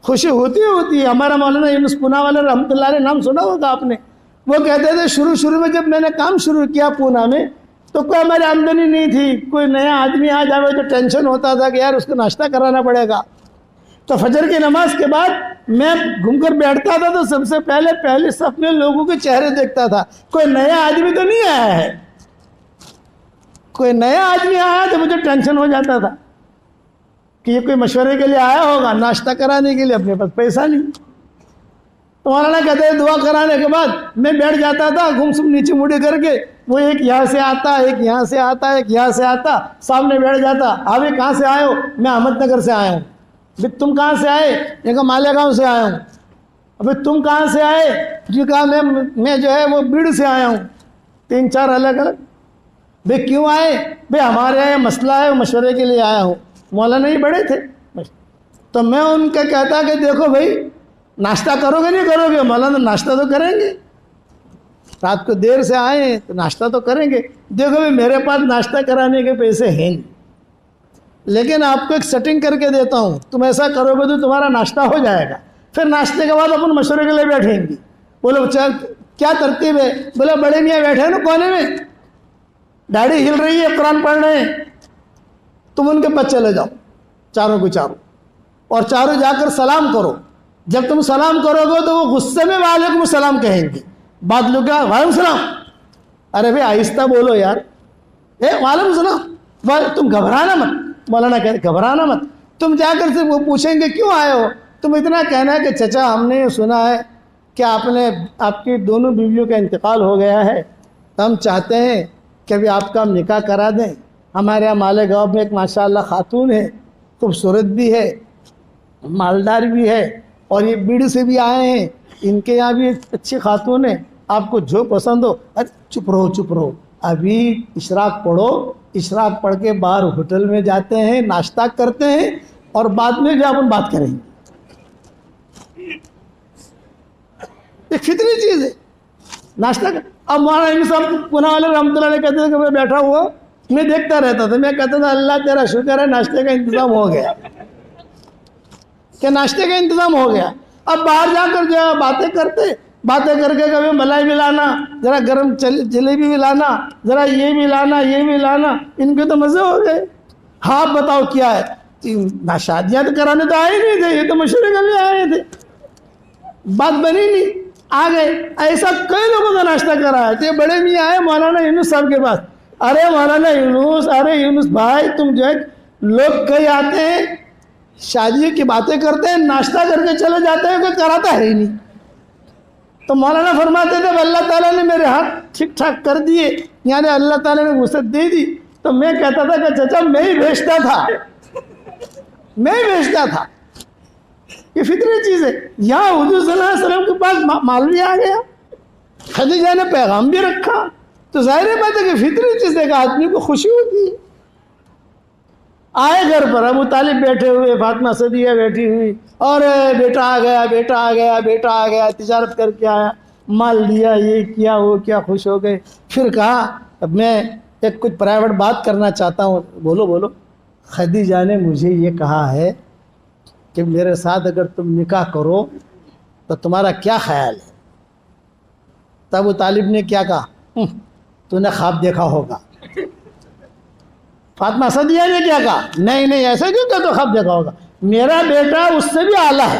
خوشی ہوتی ہے۔ ہمارا مولانا یونس پوناوالا رحمۃ اللہ علیہ نام سنا ہوگا آپ نے، وہ کہتے تھے شروع میں جب میں نے کام شروع کیا پونا میں تو کوئی ہماری آمدنی نہیں تھی، کوئی نیا آدمی آ جائے تو ٹینشن ہوتا تھا کہ یار اس کو ناشتہ کرانا پڑے گا۔ تو فجر کی نماز کے بعد میں گھوم کر بیٹھتا تھا تو سب سے پہلے صف میں لوگوں کے چہرے دیکھتا تھا، کوئی نیا آدمی تو نہیں آیا ہے۔ کوئی نیا آدمی آیا تو مجھے ٹینشن ہو جاتا تھا کہ یہ کوئی مشورے کے لیے آیا ہوگا، ناشتہ کرانے کے لیے، اپنے پاس پیسہ نہیں۔ تو مولانا کہتے ہیں دعا کرانے کے بعد میں بیٹھ جاتا تھا گمسم نیچے مڑی کر کے، وہ ایک یہاں سے آتا، ایک یہاں سے آتا، ایک یہاں سے آتا، سامنے بیٹھ جاتا۔ ابھی کہاں سے آئے ہو؟ میں احمد نگر سے آیا ہوں۔ تم کہاں سے آئے؟ یہ کہا مالیگاؤں سے آیا ہوں۔ ابھی تم کہاں سے آئے؟ جی کہا میں جو ہے وہ بیڑ سے آیا ہوں۔ 3-4 الگ بھئی کیوں آئے؟ بھئی ہمارے یہاں مسئلہ ہے، مشورے کے لیے آیا ہوں۔ مولانا ہی بڑے تھے تو میں ان کا کہتا کہ دیکھو بھائی ناشتہ کرو گے نہیں کرو گے؟ مولانا ناشتہ تو کریں گے، رات کو دیر سے آئے تو ناشتہ تو کریں گے۔ دیکھو بھائی میرے پاس ناشتہ کرانے کے پیسے ہیں نہیں، لیکن آپ کو ایک سیٹنگ کر کے دیتا ہوں، تم ایسا کرو گے تو تمہارا ناشتہ ہو جائے گا، پھر ناشتے کے بعد اپن مشورے کے لیے بیٹھیں گے۔ بولو کیا ترتیب ہے؟ بولے بڑے میاں بیٹھے ہیں نا کونے میں، داڑھی ہل رہی ہے، قرآن پڑھ رہے ہیں، تم ان کے پاس چلے جاؤ چاروں کو چاروں، اور چاروں جا کر سلام کرو۔ جب تم سلام کرو گے تو وہ غصے میں وعلیکم السلام کہیں گے، بعد لوگ کیا وعلیکم السلام، ارے بھائی آہستہ بولو یار، وعلیکم السلام، تم گھبرانا مت۔ مولانا کہتے گھبرانا مت، تم جا کر سے وہ پوچھیں گے کیوں آئے ہو، تم اتنا کہنا ہے کہ چچا ہم نے سنا ہے کہ آپ کی دونوں بیویوں کا انتقال ہو گیا ہے، ہم چاہتے ہیں کہ ابھی آپ کا ہم نکاح کرا دیں۔ ہمارے یہاں مالیگاؤں میں ایک ماشاءاللہ خاتون ہے، خوبصورت بھی ہے، مالدار بھی ہے، اور یہ بیڑ سے بھی آئے ہیں، ان کے یہاں بھی اچھی خاتون ہے، آپ کو جو پسند ہو. چپ رہو, ابھی اشراق پڑھو, اشراق پڑھ کے باہر ہوٹل میں جاتے ہیں, ناشتہ کرتے ہیں, اور بعد میں جو اپن بات کریں گے. یہ فطری چیز ہے ناشتہ کا. اب مولانا صاحب پونا والے رحمۃ اللہ علیہ کہتے تھے کہ میں بیٹھا ہوا میں دیکھتا رہتا تھا, میں کہتا تھا اللہ تیرا شکر ہے ناشتے کا انتظام ہو گیا, کہ ناشتے کا انتظام ہو گیا. اب باہر جا کر جو ہے باتیں کر کے کبھی ملائی بھی لانا, ذرا گرم جلیبی بھی لانا, ذرا یہ بھی لانا, ان کے تو مزے ہو گئے. ہاں بتاؤ کیا ہے, شادیاں تو کرانے تو آئے نہیں تھے, یہ تو مشورے کرنے آئے تھے, بات بنی نہیں, آ گئے. ایسا کئی لوگوں کا ناشتہ کرایا. تو یہ بڑے میاں آئے مولانا یونس صاحب کے پاس, ارے مولانا یونس, ارے یونس بھائی تم جو ہے, لوگ کئی آتے ہیں شادی کی باتیں کرتے ہیں, ناشتہ کر کے چلے جاتے ہیں, کوئی کراتا ہے ہی نہیں. تو مولانا فرماتے تھے اللہ تعالیٰ نے میرے ہاتھ ٹھیک ٹھاک کر دیے, یعنی اللہ تعالیٰ نے وسعت دے دی. تو میں کہتا تھا کہ چچا میں ہی بھیجتا تھا. یہ فطری چیز ہے. یہاں حضور صلی اللہ علیہ وسلم کے پاس مال بھی آ گیا, خدیجہ نے پیغام بھی رکھا, تو ظاہر بات ہے کہ فطری چیز ہے کہ آدمی کو خوشی ہوتی ہے. آئے گھر پر, ابو طالب بیٹھے ہوئے, فاطمہ صدیہ بیٹھی ہوئی, اور بیٹا آ گیا, تجارت کر کے آیا, مال دیا, یہ کیا وہ کیا, خوش ہو گئے. پھر کہا اب میں ایک کچھ پرائیویٹ بات کرنا چاہتا ہوں. بولو. خدیجہ نے مجھے یہ کہا ہے کہ میرے ساتھ اگر تم نکاح کرو تو تمہارا کیا خیال ہے؟ تب ابو طالب نے کیا کہا, تو نے خواب دیکھا ہوگا. فاطمہ صدیہ نے کیا کہا, نہیں ایسا کیوں کہ تو خواب دیکھا ہوگا, میرا بیٹا اس سے بھی اعلیٰ ہے,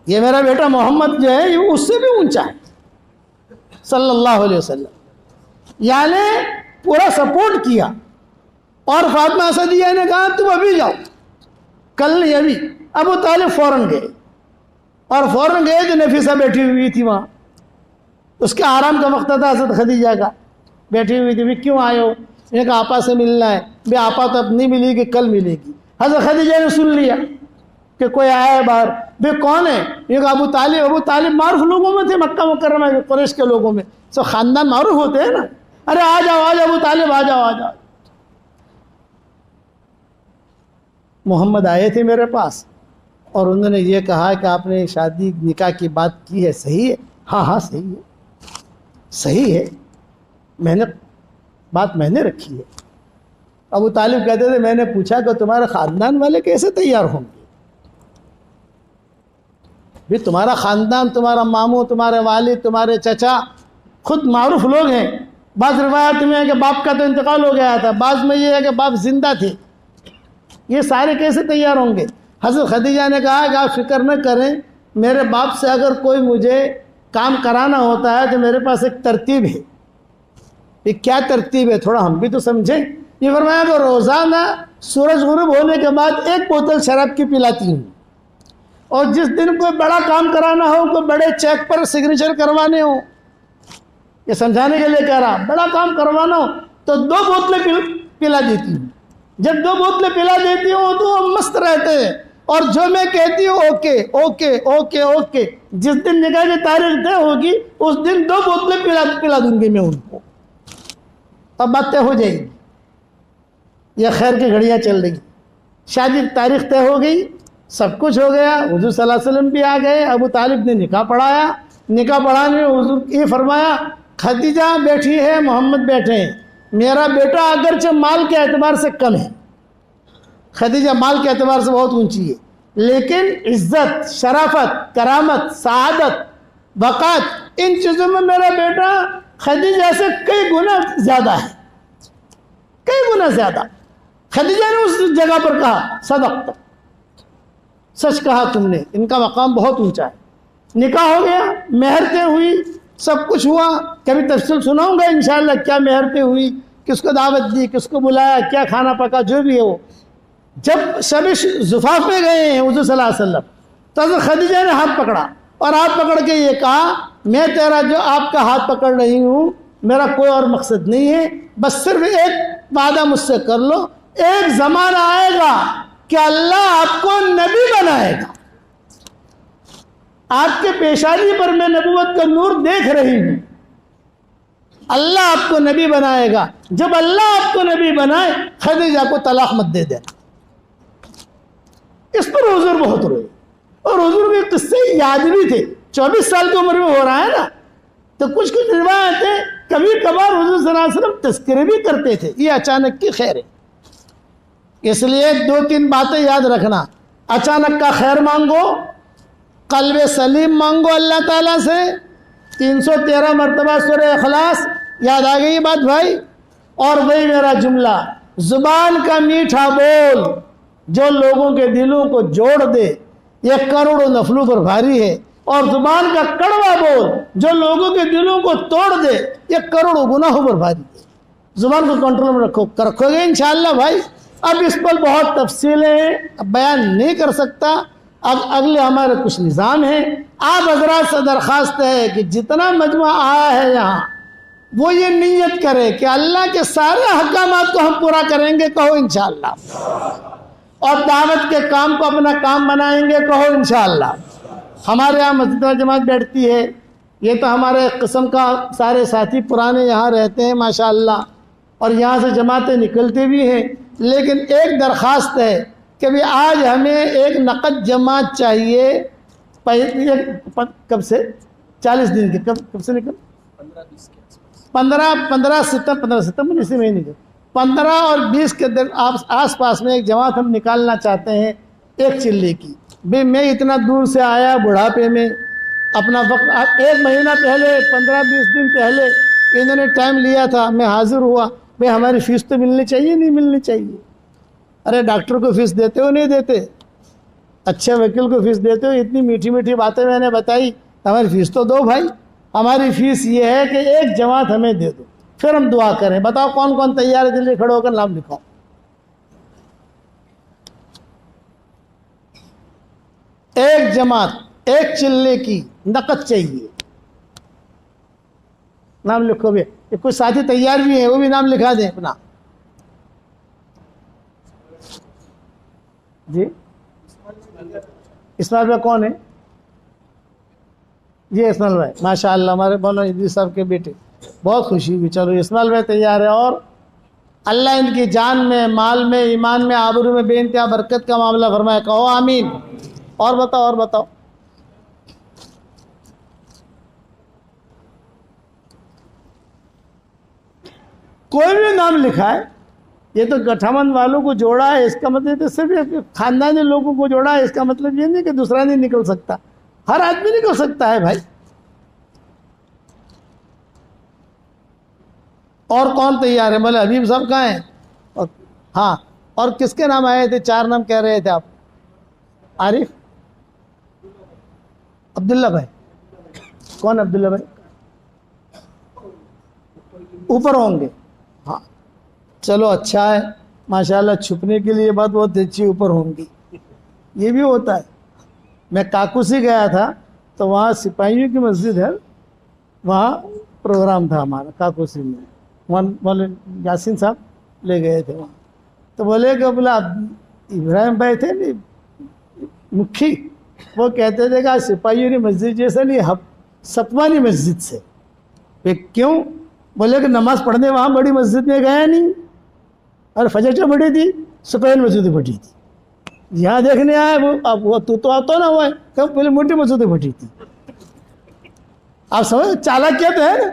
یہ میرا بیٹا محمد جو ہے یہ اس سے بھی اونچا ہے صلی اللہ علیہ وسلم. یعنی پورا سپورٹ کیا. اور فاطمہ صدیہ نے کہا تم ابھی جاؤ, کل نہیں ابھی. ابو طالب فوراً گئے, اور فوراً گئے تو نفیسہ بیٹھی ہوئی تھی وہاں, اس کے آرام کا وقت تھا حضرت خدیجہ کا, بیٹھی ہوئی تھی. بھی کیوں آئے ہو؟ نے کہا آپا سے ملنا ہے. بھی آپا تو اب نہیں ملے گی, کل ملے گی. حضرت خدیجہ نے سن لیا کہ کوئی آیا ہے باہر. بھی کون ہے؟ یہ کہا ابو طالب معروف لوگوں میں تھے مکہ مکرمہ کے, قریش کے لوگوں میں سب خاندان معروف ہوتے ہیں نا. ارے آ جاؤ ابو طالب, آ جاؤ. محمد آئے تھے میرے پاس, اور انہوں نے یہ کہا کہ آپ نے شادی نکاح کی بات کی ہے, صحیح ہے؟ ہاں صحیح ہے, میں نے رکھی ہے. ابو طالب کہتے تھے میں نے پوچھا کہ تمہارے خاندان والے کیسے تیار ہوں گے؟ بھی تمہارا خاندان, تمہارا ماموں, تمہارے والد, تمہارے چچا خود معروف لوگ ہیں. بعض روایت میں ہے کہ باپ کا تو انتقال ہو گیا تھا, بعض میں یہ ہے کہ باپ زندہ تھے. یہ سارے کیسے تیار ہوں گے؟ حضرت خدیجہ نے کہا کہ آپ فکر نہ کریں, میرے باپ سے اگر کوئی مجھے کام کرانا ہوتا ہے تو میرے پاس ایک ترتیب ہے. یہ کیا ترتیب ہے تھوڑا ہم بھی تو سمجھیں. یہ فرمایا کہ روزانہ سورج غروب ہونے کے بعد ایک بوتل شراب کی پلاتی ہوں, اور جس دن کوئی بڑا کام کرانا ہو, کوئی بڑے چیک پر سگنیچر کروانے ہو, یہ سمجھانے کے لیے کہہ رہا, بڑا کام کروانا ہو تو 2 بوتلیں پلا دیتی ہوں. جب 2 بوتلیں پلا دیتی ہوں تو وہ مست رہتے ہیں, اور جو میں کہتی ہوں اوکے. جس دن نکاح کی تاریخ طے ہوگی اس دن 2 بوتلیں پلا دوں گی میں ان کو, اب بات طے ہو جائے گی. یہ خیر کی گھڑیاں چل رہی. شادی کی تاریخ طے ہو گئی, سب کچھ ہو گیا, حضور صلی اللہ علیہ وسلم بھی آ گئے. ابو طالب نے نکاح پڑھایا. نکاح پڑھانے میں حضور یہ فرمایا خدیجہ بیٹھی ہے, محمد بیٹھے ہیں. میرا بیٹا اگرچہ مال کے اعتبار سے کم ہے, خدیجہ مال کے اعتبار سے بہت اونچی ہے, لیکن عزت, شرافت, کرامت, سعادت, وقات, ان چیزوں میں میرا بیٹا خدیجہ سے کئی گنا زیادہ ہے, کئی گنا زیادہ. خدیجہ نے اس جگہ پر کہا صدقت, سچ کہا تم نے, ان کا مقام بہت اونچا ہے. نکاح ہو گیا, مہرتیں ہوئی, سب کچھ ہوا. کبھی تفصیل سناؤں گا انشاءاللہ کیا مہرتیں ہوئی, کس کو دعوت دی, کس کو بلایا, کیا کھانا پکا, جو بھی ہے وہ. جب شب زفاف میں گئے ہیں حضور صلی اللہ علیہ وسلم, تو حضرت خدیجہ نے ہاتھ پکڑا, اور ہاتھ پکڑ کے یہ کہا میں تیرا جو آپ کا ہاتھ پکڑ رہی ہوں میرا کوئی اور مقصد نہیں ہے, بس صرف ایک وعدہ مجھ سے کر لو, ایک زمانہ آئے گا کہ اللہ آپ کو نبی بنائے گا. آپ کے پیشانی پر میں نبوت کا نور دیکھ رہی ہوں. اللہ آپ کو نبی بنائے گا. جب اللہ آپ کو نبی بنائے خدیجہ کو طلاق مت دے دینا. اس پر حضور بہت روئے اور حضور کے قصے یاد بھی تھے. 24 سال کی عمر میں ہو رہا ہے نا, تو کچھ روایتیں کبھی کبھار حضور صلی اللہ علیہ وسلم تذکرے بھی کرتے تھے. یہ اچانک کی خیر ہے. اس لیے 2-3 باتیں یاد رکھنا. اچانک کا خیر مانگو, قلب سلیم مانگو اللہ تعالیٰ سے. 313 مرتبہ سورہ اخلاص. یاد آ گئی بات بھائی؟ اور وہی میرا جملہ, زبان کا میٹھا بول جو لوگوں کے دلوں کو جوڑ دے یہ کروڑوں نفلوں پر بھاری ہے. اور زبان کا کڑوا بول جو لوگوں کے دلوں کو توڑ دے یہ کروڑوں گناہوں پر بھاری ہے. زبان کو کنٹرول میں رکھو گے انشاءاللہ بھائی. اب اس پر بہت تفصیلیں ہیں, اب بیان نہیں کر سکتا. اب اگلے ہمارے کچھ نظام ہیں. آپ حضرات سے درخواست ہے کہ جتنا مجموعہ آیا ہے یہاں وہ یہ نیت کرے کہ اللہ کے سارے احکامات کو ہم پورا کریں گے, کہو انشاءاللہ. اور دعوت کے کام کو اپنا کام بنائیں گے, کہو انشاءاللہ. ہمارے یہاں مسجد و جماعت بیٹھتی ہے. یہ تو ہمارے قسم کا سارے ساتھی پرانے یہاں رہتے ہیں ماشاءاللہ, اور یہاں سے جماعتیں نکلتے بھی ہیں. لیکن ایک درخواست ہے کہ بھی آج ہمیں ایک نقد جماعت چاہیے. کب سے 40 دن کے کب سے نکل 15 ستمبر اسی مہینے کے 15 اور 20 کے آس پاس میں ایک جماعت ہم نکالنا چاہتے ہیں ایک چلے کی. بھی میں اتنا دور سے آیا بڑھاپے میں, اپنا وقت 1 مہینہ پہلے 15-20 دن پہلے انہوں نے ٹائم لیا تھا, میں حاضر ہوا. بھئی ہماری فیس تو ملنی چاہیے, نہیں ملنی چاہیے؟ ارے ڈاکٹر کو فیس دیتے ہو نہیں دیتے؟ اچھے وکیل کو فیس دیتے ہو؟ اتنی میٹھی میٹھی باتیں میں نے بتائی, ہماری فیس تو دو بھائی. ہماری فیس یہ ہے کہ ایک جماعت ہمیں دے دو, پھر ہم دعا کریں. بتاؤ کون کون تیار ہے؟ جلدی کھڑے ہو کر نام لکھاؤ. ایک جماعت ایک چلے کی نقد چاہیے. نام لکھو بھی. کچھ ساتھی تیار بھی ہیں, وہ بھی نام لکھا دیں اپنا. جی اسماعیل بھائی کون ہے؟ جی اسماعیل بھائی ماشاءاللہ ہمارے مولانا ادریس صاحب کے بیٹے. بہت خوشی ہوئی. چلو اسماعیل بھائی تیار ہے. اور اللہ ان کی جان میں, مال میں, ایمان میں, آبرو میں بے انتہا برکت کا معاملہ فرمائے, کہو آمین. اور بتاؤ کوئی بھی نام لکھا ہے. یہ تو گٹھامن والوں کو جوڑا ہے, اس کا مطلب تو صرف خاندانی لوگوں کو جوڑا ہے. اس کا مطلب یہ نہیں کہ دوسرا نہیں نکل سکتا. ہر آدمی نکل سکتا ہے بھائی. اور کون تیار ہے؟ مولانا حبیب صاحب کہاں ہیں؟ ہاں, اور کس کے نام آئے تھے؟ 4 نام کہہ رہے تھے آپ. عارف, عبداللہ بھائی. کون عبداللہ بھائی؟ اوپر ہوں گے. ہاں چلو اچھا ہے ماشاءاللہ. چھپنے کے لیے بات بہت اچھی, اوپر ہوں گی. یہ بھی ہوتا ہے. میں کاکوسی گیا تھا تو وہاں سپاہیوں کی مسجد ہے, وہاں پروگرام تھا ہمارا کاکوسی میں. مولانا یاسین صاحب لے گئے تھے وہاں. تو بولے کہ بولا ابراہیم بھائی تھے نہیں مکھی, وہ کہتے تھے کہ سپاہیوں کی مسجد جیسا نہیں, ستوانی مسجد سے. کیوں؟ بولے کہ نماز پڑھنے وہاں بڑی مسجد میں گیا نہیں, اور فجر جو بڑی تھی سپاہی مسجد بڑی تھی. یہاں دیکھنے آئے وہ تو آتا نا, ہوا ہے پہلے موٹی مسجد بڑی تھی. آپ سمجھ چالاکیت ہے نا.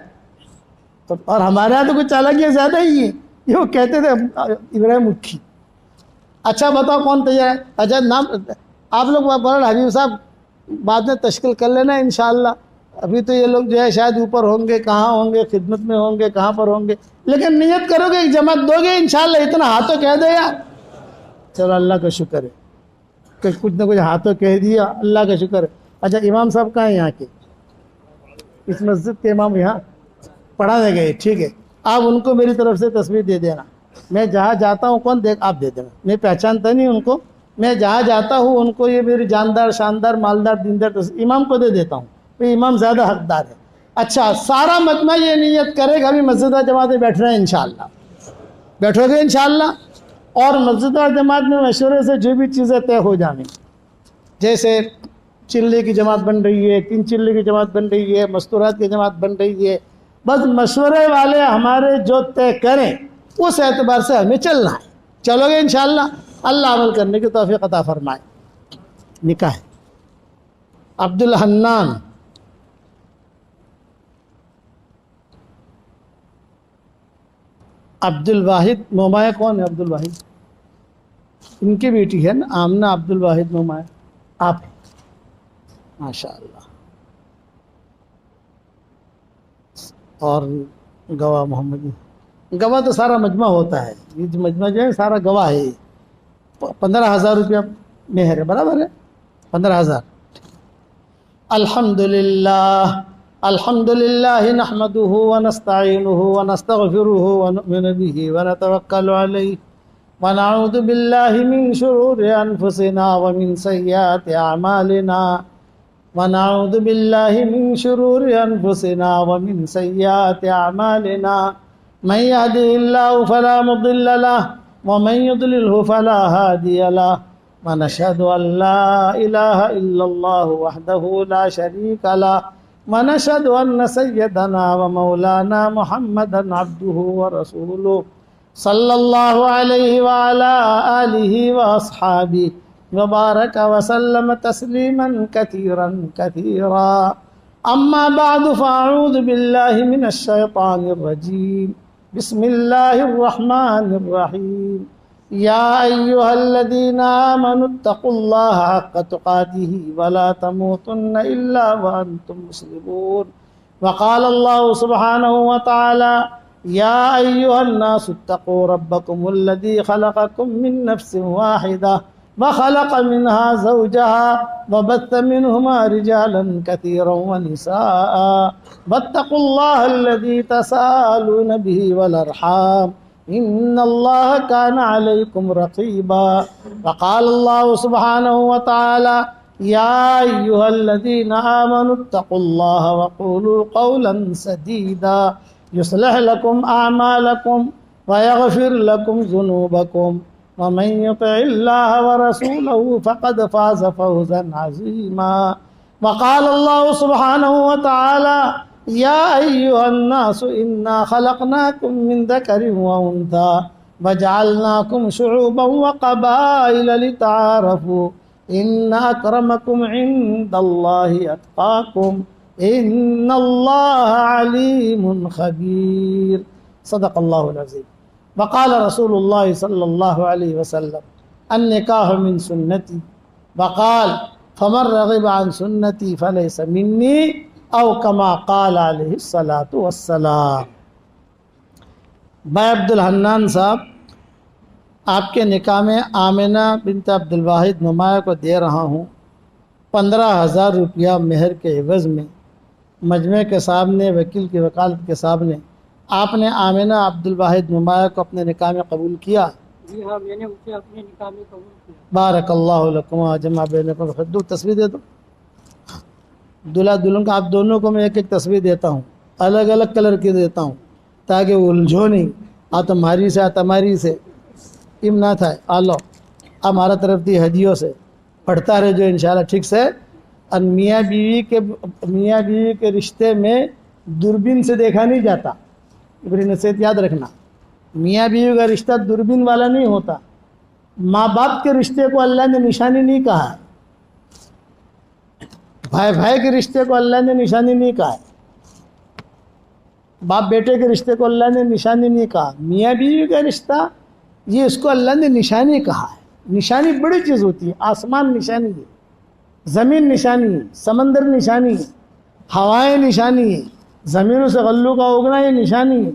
اور ہمارے یہاں تو کچھ چالاکیت زیادہ ہی ہے. یہ وہ کہتے تھے ابراہیم مکھی. اچھا بتاؤ کون تیار ہے؟ اچھا نام آپ لوگ مولانا حبیب صاحب بعد میں تشکیل کر لینا انشاءاللہ. ابھی تو یہ لوگ جو ہے شاید اوپر ہوں گے, کہاں ہوں گے, خدمت میں ہوں گے, کہاں پر ہوں گے. لیکن نیت کرو گے ایک جماعت دو گے انشاءاللہ. اتنا ہاتھوں کہہ دے یار. چلو اللہ کا شکر ہے کہ کچھ نہ کچھ ہاتھوں کہہ دیا, اللہ کا شکر ہے. اچھا امام صاحب کہاں ہیں یہاں کے؟ اس مسجد کے امام یہاں پڑھانے گئے. ٹھیک ہے, آپ ان کو میری طرف سے تصویر دے دینا. میں جہاں جاتا ہوں کون دیکھ آپ دے دینا. میں پہچانتا نہیں ان کو. میں جہاں جاتا ہوں ان کو یہ میری جاندار شاندار مالدار دیندار امام کو دے دیتا ہوں. امام زیادہ حقدار ہے. اچھا سارا مجمع یہ نیت کرے گا ابھی مسجد جماعت میں بیٹھنا ہے انشاءاللہ. بیٹھو گے انشاءاللہ. اور مسجد جماعت میں مشورے سے جو بھی چیزیں طے ہو جائیں, جیسے چلے کی جماعت بن رہی ہے، 3 چلے کی جماعت بن رہی ہے، مستورات کی جماعت بن رہی ہے. بس مشورے والے ہمارے جو طے کریں اس اعتبار سے ہمیں چلنا ہے. چلو گے انشاءاللہ، اللہ عمل کرنے کی توفیق عطا فرمائے. نکاح عبد الحنان، عبد الواحد مومایا کون ہے؟ عبد الواحد ان کی بیٹی ہے نا، آمنہ عبد الواحد مومایا. آپ ماشاء اللہ. اور گواہ محمد، گواہ تو سارا مجمع ہوتا ہے، یہ جو مجمع جو ہے سارا گواہ ہے. 15,000 روپیہ مہر ہے، برابر ہے 15,000. الحمدللہ الحمدللہ نحمده ونستعینه ونستغفره ونؤمن به ونتوکل علیہ ونعوذ باللہ من شرور انفسنا ومن سیئات اعمالنا ونعوذ باللہ من شرور انفسنا ومن سیئات اعمالنا من يهده الله فلا مضل له ومن يضلله فلا هادي له ونشهد أن لا إله إلا الله وحده لا شريك له ونشهد أن سيدنا ومولانا محمدا عبده ورسوله صلى الله عليه وعلى آله وأصحابه وبارك وسلم تسليما كثيرا كثيرا. أما بعد فأعوذ بالله من الشيطان الرجيم. بسم الله الرحمن الرحيم. يا أيها الذين آمنوا اتقوا الله حق تقاته ولا تموتن إلا وأنتم مسلمون. وقال الله سبحانه وتعالى يا أيها الناس اتقوا ربكم الذي خلقكم من نفس واحدة وخلق منها زوجها وبث منهما رجالا كثيرا ونساء واتقوا الله الذي تساءلون به والأرحام إن الله كان عليكم رقيبا. وقال الله سبحانه وتعالى يا أيها الذين آمنوا اتقوا الله وقولوا قولا سديدا يصلح لكم أعمالكم ويغفر لكم ذنوبكم ومن يطع الله ورسوله فقد فاز فوزا عظيما. وقال الله سبحانه وتعالى يا أيها الناس إنا خلقناكم من ذكر وأنثى وجعلناكم شعوبا وقبائل لتعارفوا إن أكرمكم عند الله أتقاكم إن الله عليم خبير. صدق الله العظيم. وقال رسول الله صلى الله عليه وسلم النكاح من سنتي وقال فمن رغب عن سنتي فليس مني او کما قال علیہ الصلاۃ والسلام. بھائی عبد الحنان صاحب، آپ کے نکاح میں آمنہ بنت عبد الواحد نمایاں کو دے رہا ہوں 15,000 روپیہ مہر کے عوض میں. مجمع کے سامنے، وکیل کی وکالت کے سامنے آپ نے آمنہ عبد الواحد نمایاں کو اپنے نکاح میں قبول کیا؟ جی ہاں، میں نے اسے اپنے نکاح میں قبول کیا. بارک اللہ لکما جمع بینکم. خدو تصویر دے دو دلہا دلہن کا. آپ دونوں کو میں ایک ایک تصویر دیتا ہوں، الگ الگ کلر کی دیتا ہوں تاکہ وہ الجھو نہیں. آ تمہاری سے آ تمہاری سے ام نہ تھا. آلو ہمارا طرف دی ہدیوں سے پڑھتا رہے جو انشاءاللہ ٹھیک سے. اور میاں بیوی کے رشتے میں دوربین سے دیکھا نہیں جاتا. میری نصیحت یاد رکھنا، میاں بیوی کا رشتہ دوربین والا نہیں ہوتا. ماں باپ کے رشتے کو اللہ نے نشانی نہیں کہا ہے، بھائی کے رشتے کو اللہ نے نشانی نہیں کہا ہے، باپ بیٹے کے رشتے کو اللہ نے نشانی نہیں کہا. میاں بیوی کا رشتہ یہ اس کو اللہ نے نشانی کہا ہے. نشانی بڑی چیز ہوتی ہے. آسمان نشانی ہے، زمین نشانی ہے، سمندر نشانی ہے، ہوائیں نشانی ہے، زمینوں سے غلوں کا اگنا یہ نشانی ہے.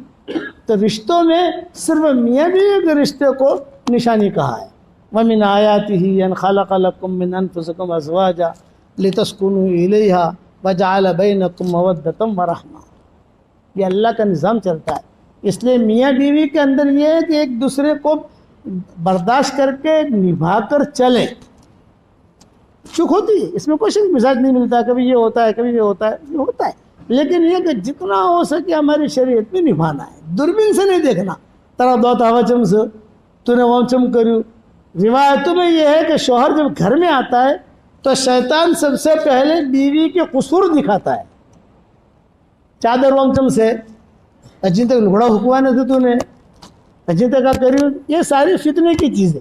تو رشتوں میں صرف میاں بیوی کے رشتے کو نشانی کہا ہے. وَمِنْ آيَاتِهِ أَنْ خَلَقَ لَكُم مِّنْ أَنفُسِكُمْ أَزْوَاجًا لِتَسْكُنُوا إِلَيْهَا وَجَعَلَ بَيْنَكُم مَّوَدَّةً وَرَحْمَةً. یہ اللہ کا نظام چلتا ہے. اس لیے میاں بیوی کے اندر یہ ہے کہ ایک دوسرے کو برداشت کر کے نبھا کر چلے. چک ہوتی ہے، اس میں کوئی شک مزاج نہیں ملتا، کبھی یہ ہوتا ہے کبھی یہ ہوتا ہے، یہ ہوتا ہے. لیکن یہ کہ جتنا ہو سکے ہماری شریعت میں نبھانا ہے. دوربین سے نہیں دیکھنا، ترا دو تاوا چم سے تو نے وہ چم کریو. روایتوں میں یہ ہے کہ شوہر جب گھر میں آتا ہے تو شیطان سب سے پہلے بیوی کے قصور دکھاتا ہے. چادر وانچم سے اجی تک لگڑا حکوانے تھے تو نے اجی تک کا کری، یہ ساری فتنے کی چیزیں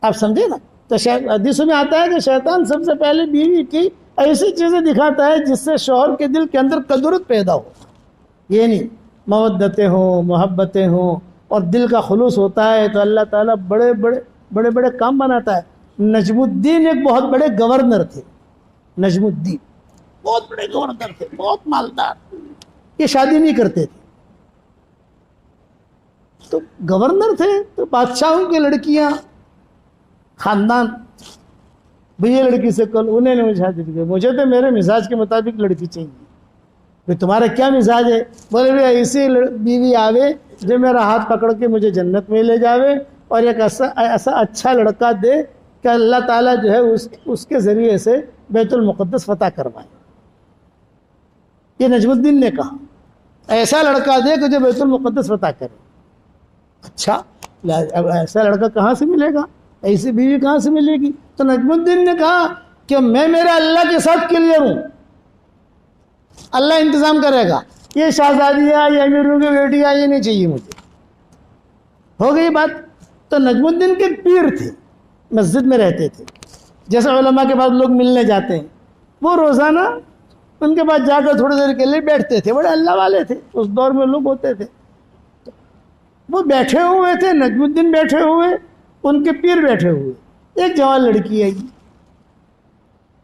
آپ سمجھے نا. تو حدیث میں آتا ہے کہ شیطان سب سے پہلے بیوی کی ایسی چیزیں دکھاتا ہے جس سے شوہر کے دل کے اندر قدرت پیدا ہو. یہ نہیں مودتیں ہوں، محبتیں ہوں اور دل کا خلوص ہوتا ہے تو اللہ تعالیٰ بڑے بڑے کام بناتا ہے. نجم الدین ایک بہت بڑے گورنر تھے. نجم الدین بہت بڑے گورنر تھے، بہت مالدار. یہ شادی نہیں کرتے تھے. تو گورنر تھے تو بادشاہوں کی لڑکیاں، خاندان، بھئی یہ لڑکی سے کل انہیں نے مجھے شادی کی. مجھے تو میرے مزاج کے مطابق لڑکی چاہیے. بھئی تمہارا کیا مزاج ہے؟ بولے بھئی ایسی بیوی آوے جو میرا ہاتھ پکڑ کے مجھے جنت میں لے جاوے اور ایک ایسا اچھا لڑکا دے کہ اللہ تعالیٰ جو ہے اس کے ذریعے سے بیت المقدس فتح کروائے. یہ نجم الدین نے کہا ایسا لڑکا دے کہ جو بیت المقدس فتح کرے. اچھا ایسا لڑکا کہاں سے ملے گا، ایسی بیوی کہاں سے ملے گی؟ تو نجم الدین نے کہا کہ میں میرے اللہ کے ساتھ کلیئر ہوں، اللہ انتظام کرے گا. یہ شہزادیاں یا امیروں کی بیٹیاں یہ نہیں چاہیے مجھے. ہو گئی بات. تو نجم الدین کے پیر تھے، مسجد میں رہتے تھے. جیسے علماء کے پاس لوگ ملنے جاتے ہیں، وہ روزانہ ان کے پاس جا کر تھوڑی دیر کے لیے بیٹھتے تھے. بڑے اللہ والے تھے، اس دور میں لوگ ہوتے تھے. وہ بیٹھے ہوئے تھے، نجم الدین بیٹھے ہوئے، ان کے پیر بیٹھے ہوئے. ایک جوان لڑکی آئی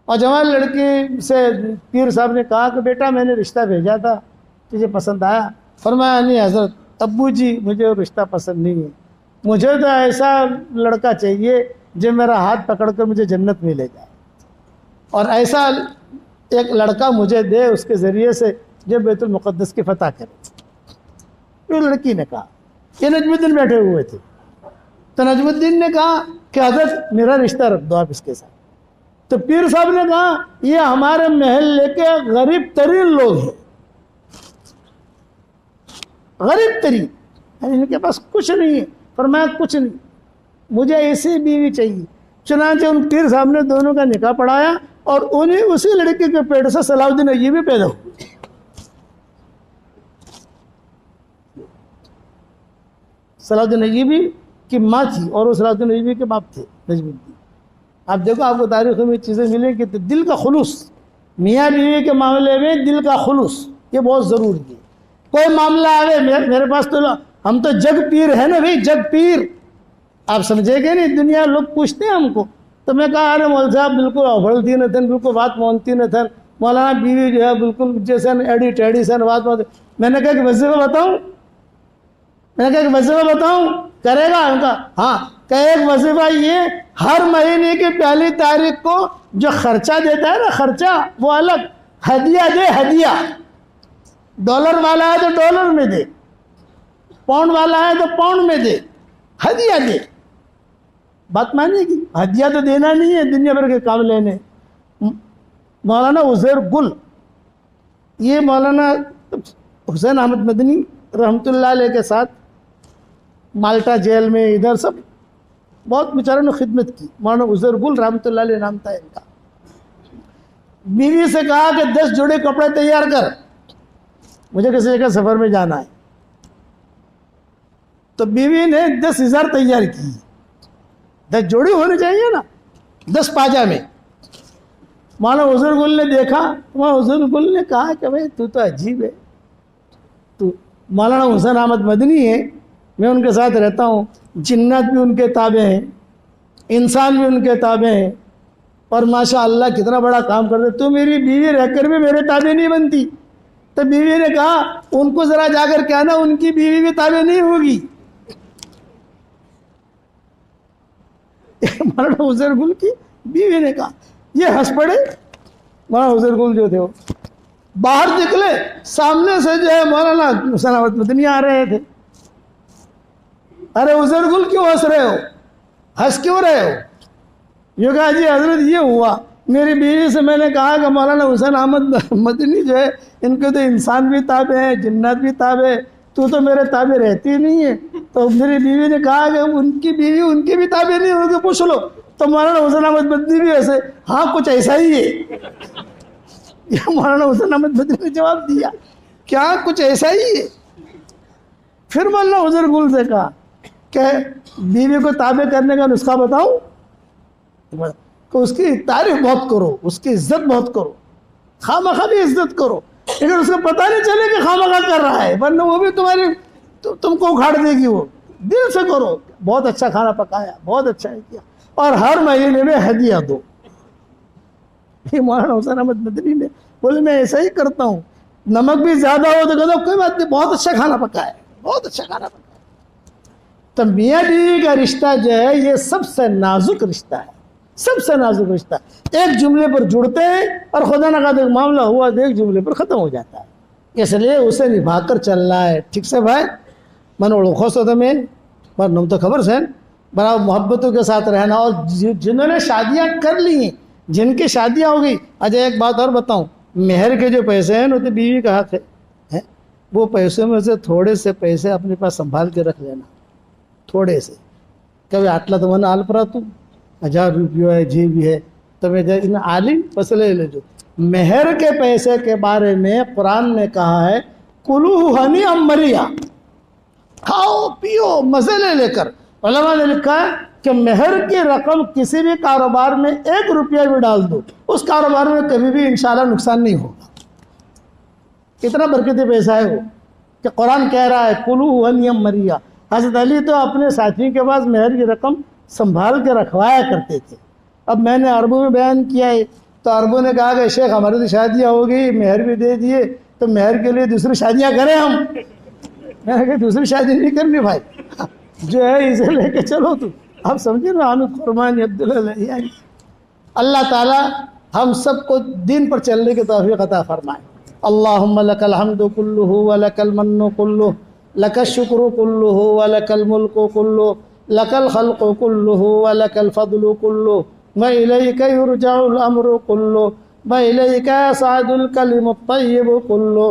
اور جوان لڑکی سے پیر صاحب نے کہا کہ بیٹا میں نے رشتہ بھیجا تھا، تجھے پسند آیا؟ فرمایا نہیں حضرت، ابو جی مجھے وہ رشتہ پسند نہیں ہے، مجھے تو ایسا لڑکا چاہیے جو میرا ہاتھ پکڑ کر مجھے جنت میں لے جائے، اور ایسا ایک لڑکا مجھے دے اس کے ذریعے سے جو بیت المقدس کی فتح کرے. وہ لڑکی نے کہا. یہ نجم الدین بیٹھے ہوئے تھے. تو نجم الدین نے کہا کہ حضرت میرا رشتہ رکھ دو آپ اس کے ساتھ. تو پیر صاحب نے کہا یہ ہمارے محلے کے غریب ترین لوگ ہیں، غریب ترین، ان کے پاس کچھ نہیں ہے. فرمایا کچھ نہیں، مجھے ایسی بیوی چاہیے. چنانچہ ان پیر صاحب نے دونوں کا نکاح پڑھایا اور انہیں اسی لڑکی کے پیٹ سے صلاح الدین ایوبی پیدا ہوئے. صلاح الدین ایوبی کی ماں تھی اور وہ صلاح الدین ایوبی کے باپ تھے نجم الدین. آپ دیکھو آپ کو تاریخ میں چیزیں ملیں کہ دل کا خلوص، میاں بیوی کے معاملے میں دل کا خلوص یہ بہت ضروری ہے. کوئی معاملہ آئے میرے پاس تو ہم تو جگ پیر ہیں نا بھائی، جگ پیر آپ سمجھے گے نہیں. دنیا لوگ پوچھتے ہیں ہم کو، تو میں کہا ارے مول صاحب بالکل ابھڑتی نہ تھن، بالکل بات مانتی نہ تھن. مولانا بیوی جو ہے بالکل جیسے ایڈی ٹیڈی سن بات. میں نے کہا کہ وظیفہ بتاؤں، کرے گا؟ ان کا ہاں کہ ایک وظیفہ یہ ہر مہینے کی پہلی تاریخ کو جو خرچہ دیتا ہے نا، خرچہ وہ الگ، ہدیہ دے، ہدیہ. ڈالر والا ہے تو ڈالر میں دے، پاؤنڈ والا ہے تو پاؤنڈ میں دے، ہدیہ دے. بات مانے گی؟ ہدیہ تو دینا نہیں ہے دنیا بھر کے کام لینے. مولانا عزیر گل، یہ مولانا حسین احمد مدنی رحمۃ اللہ علیہ کے ساتھ مالٹا جیل میں ادھر سب بہت بیچاروں نے خدمت کی. مولانا عزیر گل رحمۃ اللہ علیہ نام تھا ان کا. بیوی سے کہا کہ 10 جوڑے کپڑے تیار کر، مجھے کسی جگہ سفر میں جانا ہے. تو بیوی نے 10,000 تیار کی. 10 جوڑی ہونے چاہیے نا، 10 پاجامے. مولانا عزیر گل نے دیکھا، مولانا عزیر گل نے کہا کہ بھائی تو عجیب ہے. تو مولانا حسین احمد مدنی ہے، میں ان کے ساتھ رہتا ہوں، جنات بھی ان کے تابع ہیں، انسان بھی ان کے تابع ہیں، اور ماشاء اللہ کتنا بڑا کام کرتے. تو میری بیوی رہ کر بھی میرے تابع نہیں بنتی. تو بیوی نے کہا ان کو ذرا جا کر کہنا ان کی بیوی بھی تابع نہیں ہوگی. مولانا عزیر گل کی بیوی نے کہا. یہ ہنس پڑے. مولانا عزیر گل جو تھے وہ باہر نکلے، سامنے سے جو ہے مولانا حسین احمد مدنی آ رہے تھے. ارے عزیر گل کیوں ہنس رہے ہو، ہنس کیوں رہے ہو؟ یہ کہا جی حضرت یہ ہوا، میری بیوی سے میں نے کہا کہ مولانا حسین احمد مدنی جو ہے ان کے تو انسان بھی تابع ہیں، جنات بھی تابع ہے، تو میرے تابع رہتی نہیں ہے. تو میری بیوی نے کہا کہ ان کی بیوی ان کی بھی تابع نہیں ہوگی، پوچھ لو. تو مولانا حسین احمد مدنی بھی ایسے ہاں کچھ ایسا ہی ہے. یہ مولانا حسین احمد مدنی نے جواب دیا کیا کچھ ایسا ہی ہے. پھر مولانا حضور گل سے کہا کہ بیوی کو تابع کرنے کا نسخہ بتاؤں کہ اس کی تعریف بہت کرو, اس کی عزت بہت کرو, خواہ بھی عزت کرو, لیکن اس کو پتہ نہیں چلے کہ خواہ کر رہا ہے, ورنہ وہ بھی تم کو اکھاڑ دے گی. وہ دل سے کرو, بہت اچھا کھانا پکایا, بہت اچھا کیا, اور ہر مہینے میں ہدیہ دو. یہ مولانا حسین احمد مدنی نے بولے میں ایسا ہی کرتا ہوں, نمک بھی زیادہ ہو تو کہتا ہوں کوئی بات نہیں, بہت اچھا کھانا پکایا, بہت اچھا کھانا پکایا. تو میاں بیوی کا رشتہ جو ہے یہ سب سے نازک رشتہ ہے, سب سے نازک رشتہ. ایک جملے پر جڑتے ہیں اور خدا نہ خواستہ ایک معاملہ ہوا تو ایک جملے پر ختم ہو جاتا ہے. اس لیے اسے نبھا کر چلنا ہے. ٹھیک سے بھائی من اوڑکھو سو تمہیں پر نم تو خبر سے بڑا محبتوں کے ساتھ رہنا. اور جنہوں نے شادیاں کر لی ہیں, جن کی شادیاں ہو گئی, اچھا ایک بات اور بتاؤں, مہر کے جو پیسے ہیں وہ تو بیوی کا حق ہے, وہ پیسوں میں سے تھوڑے سے پیسے اپنے پاس سنبھال کے رکھ لینا, تھوڑے سے. کبھی آٹلا تو من آل پرا تو 1000 روپیہ ہے جی بھی ہے تمہیں عالم بس لے لے. جو مہر کے پیسے کے بارے میں قرآن نے کہا ہے کلو ہنی مریا, کھاؤ پیو مزے لے لے کر. علماء نے لکھا ہے کہ مہر کی رقم کسی بھی کاروبار میں 1 روپیہ بھی ڈال دو, اس کاروبار میں کبھی بھی انشاءاللہ نقصان نہیں ہوگا. اتنا برکتی پیسہ ہے وہ کہ قرآن کہہ رہا ہے کلو ہنی مریا. حضرت علی تو اپنے ساتھیوں کے پاس مہر کی رقم سنبھال کے رکھوایا کرتے تھے. اب میں نے عربوں میں بیان کیا ہے تو عربوں نے کہا کہ شیخ ہماری تو شادیاں ہو گئی, مہر بھی دے دیے, تو مہر کے لیے دوسری شادیاں کریں ہم. میں نے کہا دوسری شادی نہیں کرنی بھائی, جو ہے اسے لے کے چلو. تو آپ سمجھے نا, حامد فرمانی عبداللہ. اللہ تعالیٰ ہم سب کو دین پر چلنے کی توفیق عطا فرمائے. اللہم لک الحمد کلہ ولک المن کلہ لک الشکر کلہ ولک الملک کلہ لک الخلق کلہ ولک الفضل کلہ وإلیک یرجع الامر کلہ وإلیک یصعد الکلم الطیب کلہ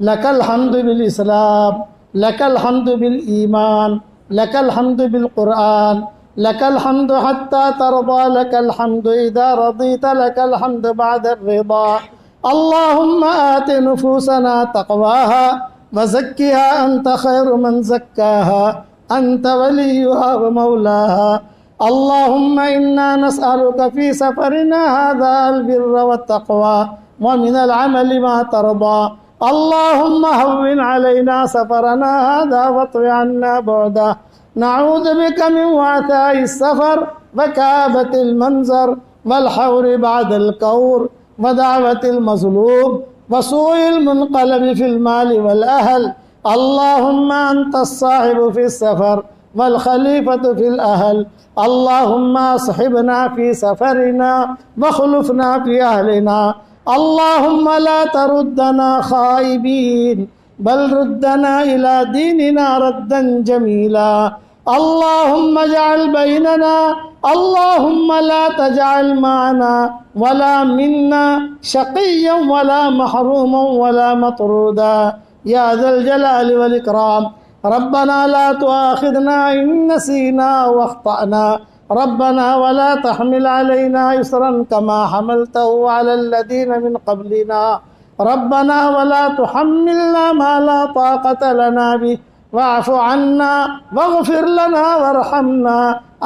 لک الحمد بالاسلام لک الحمد بالایمان لک الحمد بالقرآن لک الحمد حتی ترضى لک الحمد اذا رضیت لک الحمد بعد الرضا. اللہم آت نفوسنا تقواها وزکها انت خیر من زکاها انت ولیها ومولاها. اللهم إنا نسألك في سفرنا هذا البر والتقوى ومن العمل ما ترضى. اللهم هون علينا سفرنا هذا واطوي عنا بعده. نعوذ بك من وعثاء السفر وكآبة المنظر والحور بعد الكور ودعوة المظلوم وسوء المنقلب في المال والأهل. اللهم أنت الصاحب في السفر والخليفة في الأهل. اللهم اصحبنا في سفرنا واخلفنا في أهلنا. اللهم لا تردنا خائبين بل ردنا إلى ديننا ردا جميلا. اللهم اجعل بيننا, اللهم لا تجعل معنا ولا منا شقيا ولا محروما ولا مطرودا يا ذا الجلال والإكرام. ربنا لا تؤاخذنا إن نسينا واخطأنا. ربنا ولا تحمل علينا إصرا كما حملته على الذين من قبلنا. ربنا ولا تحملنا ما لا طاقة لنا به واعف عنا واغفر لنا وارحمنا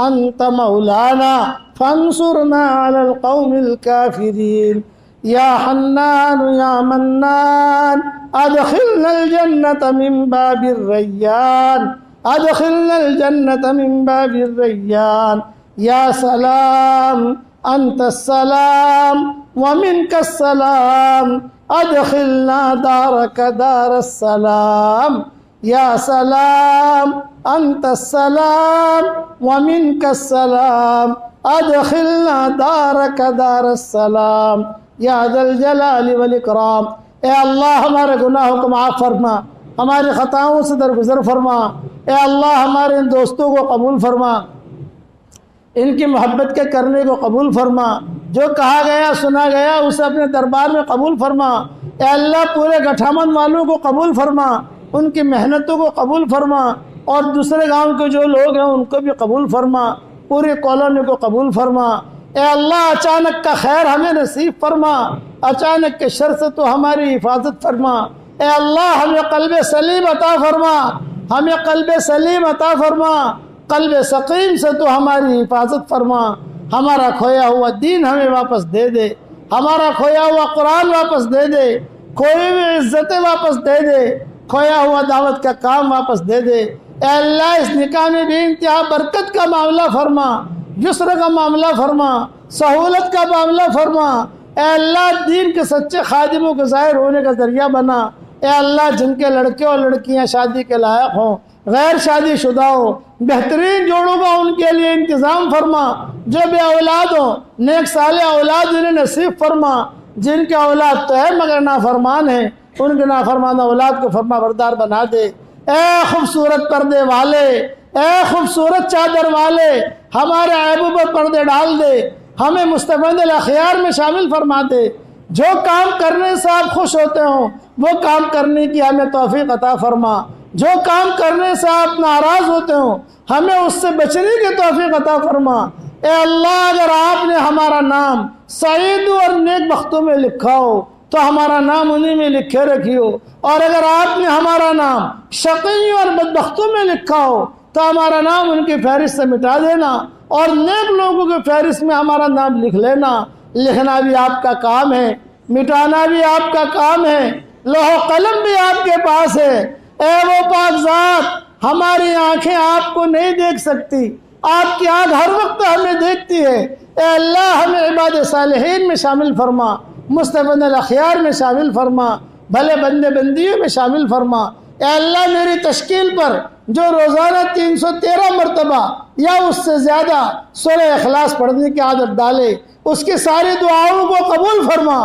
أنت مولانا فانصرنا على القوم الكافرين. يا حنان يا منان أدخلنا الجنة من باب الريان. أدخلنا الجنة من باب الريان. يا سلام أنت السلام ومنك السلام. أدخلنا دارك دار السلام. يا سلام أنت السلام ومنك السلام. أدخلنا دارك دار السلام یا ذا الجلال والاکرام. اے اللہ ہمارے گناہوں کو معاف فرما, ہماری خطاؤں سے درگزر فرما. اے اللہ ہمارے ان دوستوں کو قبول فرما, ان کی محبت کے کرنے کو قبول فرما. جو کہا گیا سنا گیا اسے اپنے دربار میں قبول فرما. اے اللہ پورے گٹھامن والوں کو قبول فرما, ان کی محنتوں کو قبول فرما, اور دوسرے گاؤں کے جو لوگ ہیں ان کو بھی قبول فرما. پوری کالونی کو قبول فرما۔ اے اللہ اچانک کا خیر ہمیں نصیب فرما، اچانک کے شر سے تو ہماری حفاظت فرما۔ اے اللہ ہمیں قلب سلیم عطا فرما، ہمیں قلب سلیم عطا فرما، قلب سقیم سے تو ہماری حفاظت فرما۔ ہمارا کھویا ہوا دین ہمیں واپس دے دے، ہمارا کھویا ہوا قرآن واپس دے دے، کھوئی ہوئی عزتیں واپس دے دے، کھویا ہوا دعوت کا کام واپس دے دے۔ اے اللہ اس نکاح میں بھی انتہا برکت کا معاملہ فرما، یسر کا معاملہ فرما، سہولت کا معاملہ فرما۔ اے اللہ دین کے سچے خادموں کے ظاہر ہونے کا ذریعہ بنا۔ اے اللہ جن کے لڑکے اور لڑکیاں شادی کے لائق ہوں، غیر شادی شدہ ہوں، بہترین جوڑوں کا ان کے لیے انتظام فرما۔ جو بے اولاد ہوں نیک صالح اولاد انہیں نصیب فرما۔ جن کے اولاد تو ہے مگر نافرمان ہیں، ان کے نافرمان اولاد کو فرما بردار بنا دے۔ اے خوبصورت پردے والے، اے خوبصورت چادر والے، ہمارے عیبوں پر پردے ڈال دے، ہمیں مستفید الاخیار میں شامل فرما دے۔ جو کام کرنے سے آپ خوش ہوتے ہوں وہ کام کرنے کی ہمیں توفیق عطا فرما، جو کام کرنے سے آپ ناراض ہوتے ہوں ہمیں اس سے بچنے کی توفیق عطا فرما۔ اے اللہ اگر آپ نے ہمارا نام سعید اور نیک بختوں میں لکھا ہو تو ہمارا نام انہی میں لکھے رکھیو، اور اگر آپ نے ہمارا نام شقی اور بدبختوں میں لکھا ہو تو ہمارا نام ان کی فہرست سے مٹا دینا، اور نیک لوگوں کی فہرست میں ہمارا نام لکھ لینا۔ لکھنا بھی آپ کا کام ہے، مٹانا بھی آپ کا کام ہے، لوح و قلم بھی آپ کے پاس ہے۔ اے وہ پاک ذات، ہماری آنکھیں آپ کو نہیں دیکھ سکتی، آپ کی آنکھ ہر وقت ہمیں دیکھتی ہے۔ اے اللہ ہمیں عباد صالحین میں شامل فرما، مستفید الاخیار میں شامل فرما، بھلے بندے بندیوں میں شامل فرما۔ اے اللہ میری تشکیل پر جو روزانہ 313 مرتبہ یا اس سے زیادہ سورہ اخلاص پڑھنے کی عادت ڈالے، اس کی ساری دعاؤں کو قبول فرما،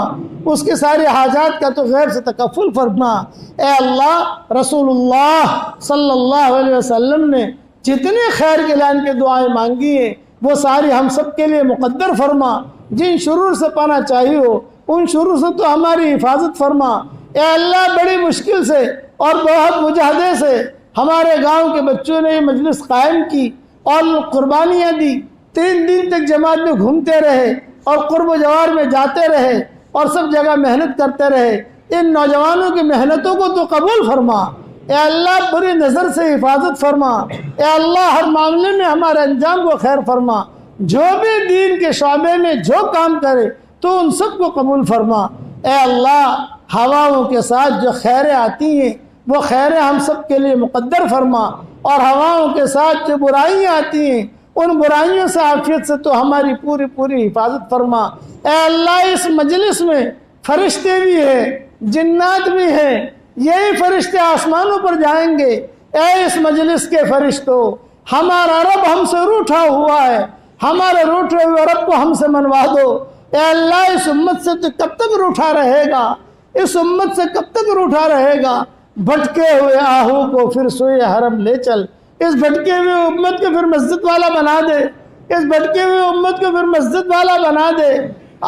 اس کی ساری حاجات کا تو غیر سے تکفل فرما۔ اے اللہ رسول اللہ صلی اللہ علیہ وسلم نے جتنی خیر کے لائن کی دعائیں مانگی ہیں وہ ساری ہم سب کے لیے مقدر فرما۔ جن شرور سے پانا چاہیے ہو ان شرور سے تو ہماری حفاظت فرما۔ اے اللہ بڑی مشکل سے اور بہت مجاہدے سے ہمارے گاؤں کے بچوں نے یہ مجلس قائم کی اور قربانیاں دی، 3 دن تک جماعت میں گھومتے رہے اور قرب و جوار میں جاتے رہے اور سب جگہ محنت کرتے رہے۔ ان نوجوانوں کی محنتوں کو تو قبول فرما۔ اے اللہ بری نظر سے حفاظت فرما۔ اے اللہ ہر معاملے میں ہمارے انجام کو خیر فرما۔ جو بھی دین کے شعبے میں جو کام کرے تو ان سب کو قبول فرما۔ اے اللہ ہواؤں کے ساتھ جو خیریں آتی ہیں وہ خیریں ہم سب کے لیے مقدر فرما، اور ہواؤں کے ساتھ جو برائیاں آتی ہیں ان برائیوں سے عافیت سے تو ہماری پوری پوری حفاظت فرما۔ اے اللہ اس مجلس میں فرشتے بھی ہیں، جنات بھی ہیں، یہی فرشتے آسمانوں پر جائیں گے۔ اے اس مجلس کے فرشتوں، ہمارا رب ہم سے روٹھا ہوا ہے، ہمارے روٹھے ہوئے رب کو ہم سے منوا دو۔ اے اللہ اس امت سے تو کب تک روٹھا رہے گا، اس امت سے کب تک روٹھا رہے گا؟ بھٹکے ہوئے آہو کو پھر سوئے حرم لے چل، اس بھٹکے ہوئے امت کو پھر مسجد والا بنا دے، اس بھٹکے ہوئے امت کو پھر مسجد والا بنا دے،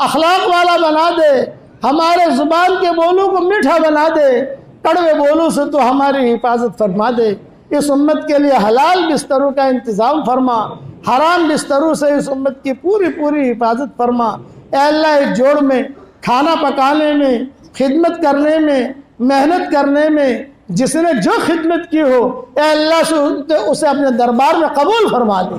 اخلاق والا بنا دے، ہمارے زبان کے بولوں کو میٹھا بنا دے، کڑوے بولوں سے تو ہماری حفاظت فرما دے۔ اس امت کے لیے حلال بستروں کا انتظام فرما، حرام بستروں سے اس امت کی پوری پوری حفاظت فرما۔ اے اللہ اس جوڑ میں کھانا پکانے میں، خدمت کرنے میں، محنت کرنے میں جس نے جو خدمت کی ہو اے اللہ سے اسے اپنے دربار میں قبول فرما دے،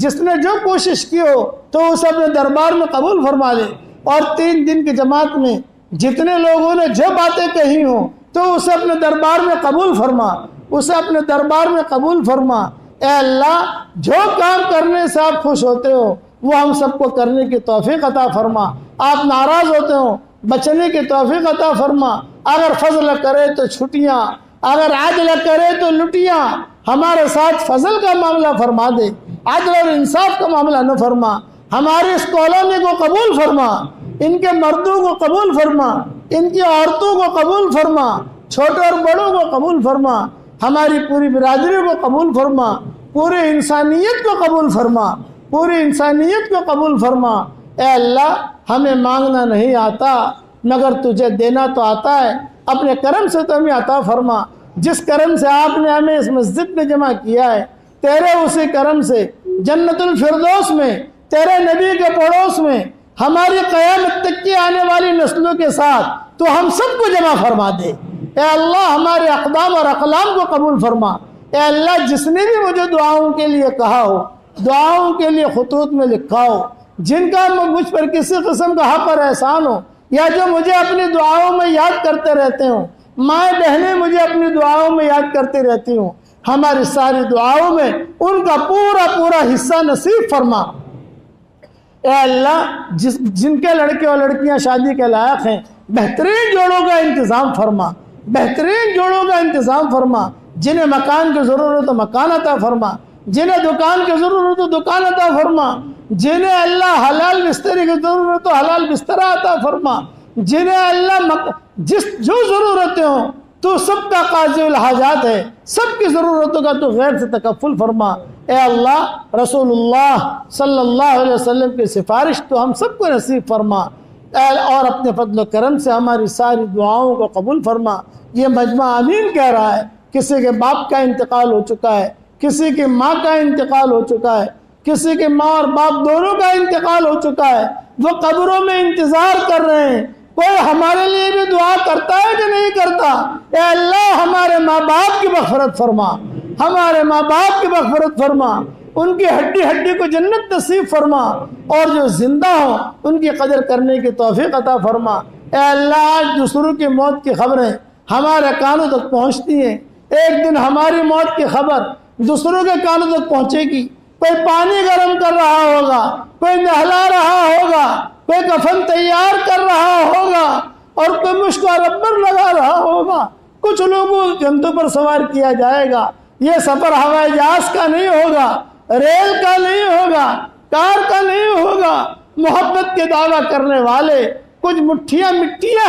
جس نے جو کوشش کی ہو تو اسے اپنے دربار میں قبول فرما دے، اور 3 دن کی جماعت میں جتنے لوگوں نے جو باتیں کہی ہوں تو اسے اپنے دربار میں قبول فرما، اسے اپنے دربار میں قبول فرما۔ اے اللہ جو کام کرنے سے آپ خوش ہوتے ہو وہ ہم سب کو کرنے کی توفیق عطا فرما، آپ ناراض ہوتے ہو بچنے کی توفیق عطا فرما۔ اگر فضل کرے تو چھٹیاں، اگر عدل کرے تو لٹیاں، ہمارے ساتھ فضل کا معاملہ فرما دے، عدل اور انصاف کا معاملہ نہ فرما۔ ہماری اس کالونی کو قبول فرما، ان کے مردوں کو قبول فرما، ان کی عورتوں کو قبول فرما، چھوٹے اور بڑوں کو قبول فرما، ہماری پوری برادری کو قبول فرما، پوری انسانیت کو قبول فرما، پوری انسانیت کو قبول فرما۔ اے اللہ ہمیں مانگنا نہیں آتا مگر تجھے دینا تو آتا ہے، اپنے کرم سے تو ہمیں عطا فرما۔ جس کرم سے آپ نے ہمیں اس مسجد میں جمع کیا ہے تیرے اسی کرم سے جنت الفردوس میں تیرے نبی کے پڑوس میں ہماری قیامت تک کی آنے والی نسلوں کے ساتھ تو ہم سب کو جمع فرما دے۔ اے اللہ ہمارے اقدام اور اقلام کو قبول فرما۔ اے اللہ جس نے بھی مجھے دعاؤں کے لیے کہا ہو، دعاؤں کے لیے خطوط میں لکھا ہو، جن کا مجھ پر کسی قسم کا حق اور احسان ہو، یا جو مجھے اپنی دعاؤں میں یاد کرتے رہتے ہوں، مائیں بہنیں مجھے اپنی دعاؤں میں یاد کرتی رہتی ہوں، ہماری ساری دعاؤں میں ان کا پورا پورا حصہ نصیب فرما۔ اے اللہ جن کے لڑکے اور لڑکیاں شادی کے لائق ہیں، بہترین جوڑوں کا انتظام فرما، بہترین جوڑوں کا انتظام فرما۔ جنہیں مکان کی ضرورت ہو مکان عطا فرما، جنہیں دکان کی ضرورت ہو دکان عطا فرما، جنہیں اللہ حلال بستری کی ضرورت ہو حلال بسترہ عطا فرما، جنہیں اللہ جو ضرورتیں ہوں تو سب کا قاضی الحاجات ہے، سب کی ضرورتوں کا تو غیر سے تکفل فرما۔ اے اللہ رسول اللہ صلی اللہ علیہ وسلم کی سفارش تو ہم سب کو نصیب فرما، اور اپنے فضل و کرم سے ہماری ساری دعاؤں کو قبول فرما۔ یہ مجمع آمین کہہ رہا ہے۔ کسی کے باپ کا انتقال ہو چکا ہے، کسی کی ماں کا انتقال ہو چکا ہے، کسی کے ماں اور باپ دونوں کا انتقال ہو چکا ہے، وہ قبروں میں انتظار کر رہے ہیں۔ کوئی ہمارے لیے بھی دعا کرتا ہے کہ نہیں کرتا؟ اے اللہ ہمارے ماں باپ کی مغفرت فرما، ہمارے ماں باپ کی مغفرت فرما، ان کی ہڈی ہڈی کو جنت نصیب فرما، اور جو زندہ ہوں ان کی قدر کرنے کی توفیق عطا فرما۔ اے اللہ آج دوسروں کی موت کی خبریں ہمارے کانوں تک پہنچتی ہیں، ایک دن ہماری موت کی خبر دوسروں کے کانوں تک پہنچے گی۔ کوئی پانی گرم کر رہا ہوگا، کوئی نہلا رہا ہوگا، کوئی کفن تیار کر رہا ہوگا، اور کوئی مشک اور ربر لگا رہا ہوگا۔ کچھ لوگوں کو جنتوں پر سوار کیا جائے گا۔ یہ سفر ہوائی جہاز کا نہیں ہوگا، ریل کا نہیں ہوگا، کار کا نہیں ہوگا۔ محبت کے دعویٰ کرنے والے کچھ مٹھیاں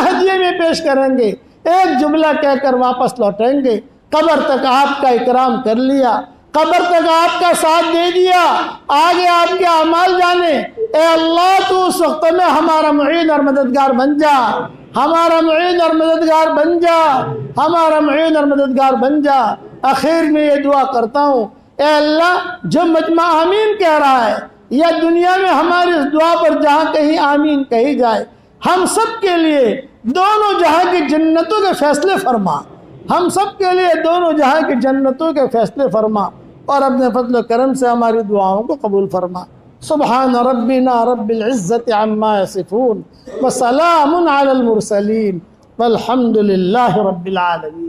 ہدیے میں پیش کریں گے، ایک جملہ کہہ کر واپس لوٹیں گے۔ قبر تک آپ کا اکرام کر لیا، قبر تک آپ کا ساتھ دے دیا، آگے آپ کے اعمال جانے۔ اے اللہ تو اس وقت میں ہمارا معین اور مددگار بن جا، ہمارا معین اور مددگار بن جا، ہمارا معین اور مددگار بن جا۔ آخر میں یہ دعا کرتا ہوں، اے اللہ جو مجمع آمین کہہ رہا ہے، یا دنیا میں ہماری اس دعا پر جہاں کہیں آمین کہی جائے، ہم سب کے لیے دونوں جہاں کی جنتوں کے فیصلے فرما، ہم سب کے لیے دونوں جہاں کی جنتوں کے فیصلے فرما، اور اپنے فضل و کرم سے ہماری دعاؤں کو قبول فرما۔ سبحان ربنا رب العزت عما یصفون وسلام علی المرسلین والحمد للہ رب العالمین۔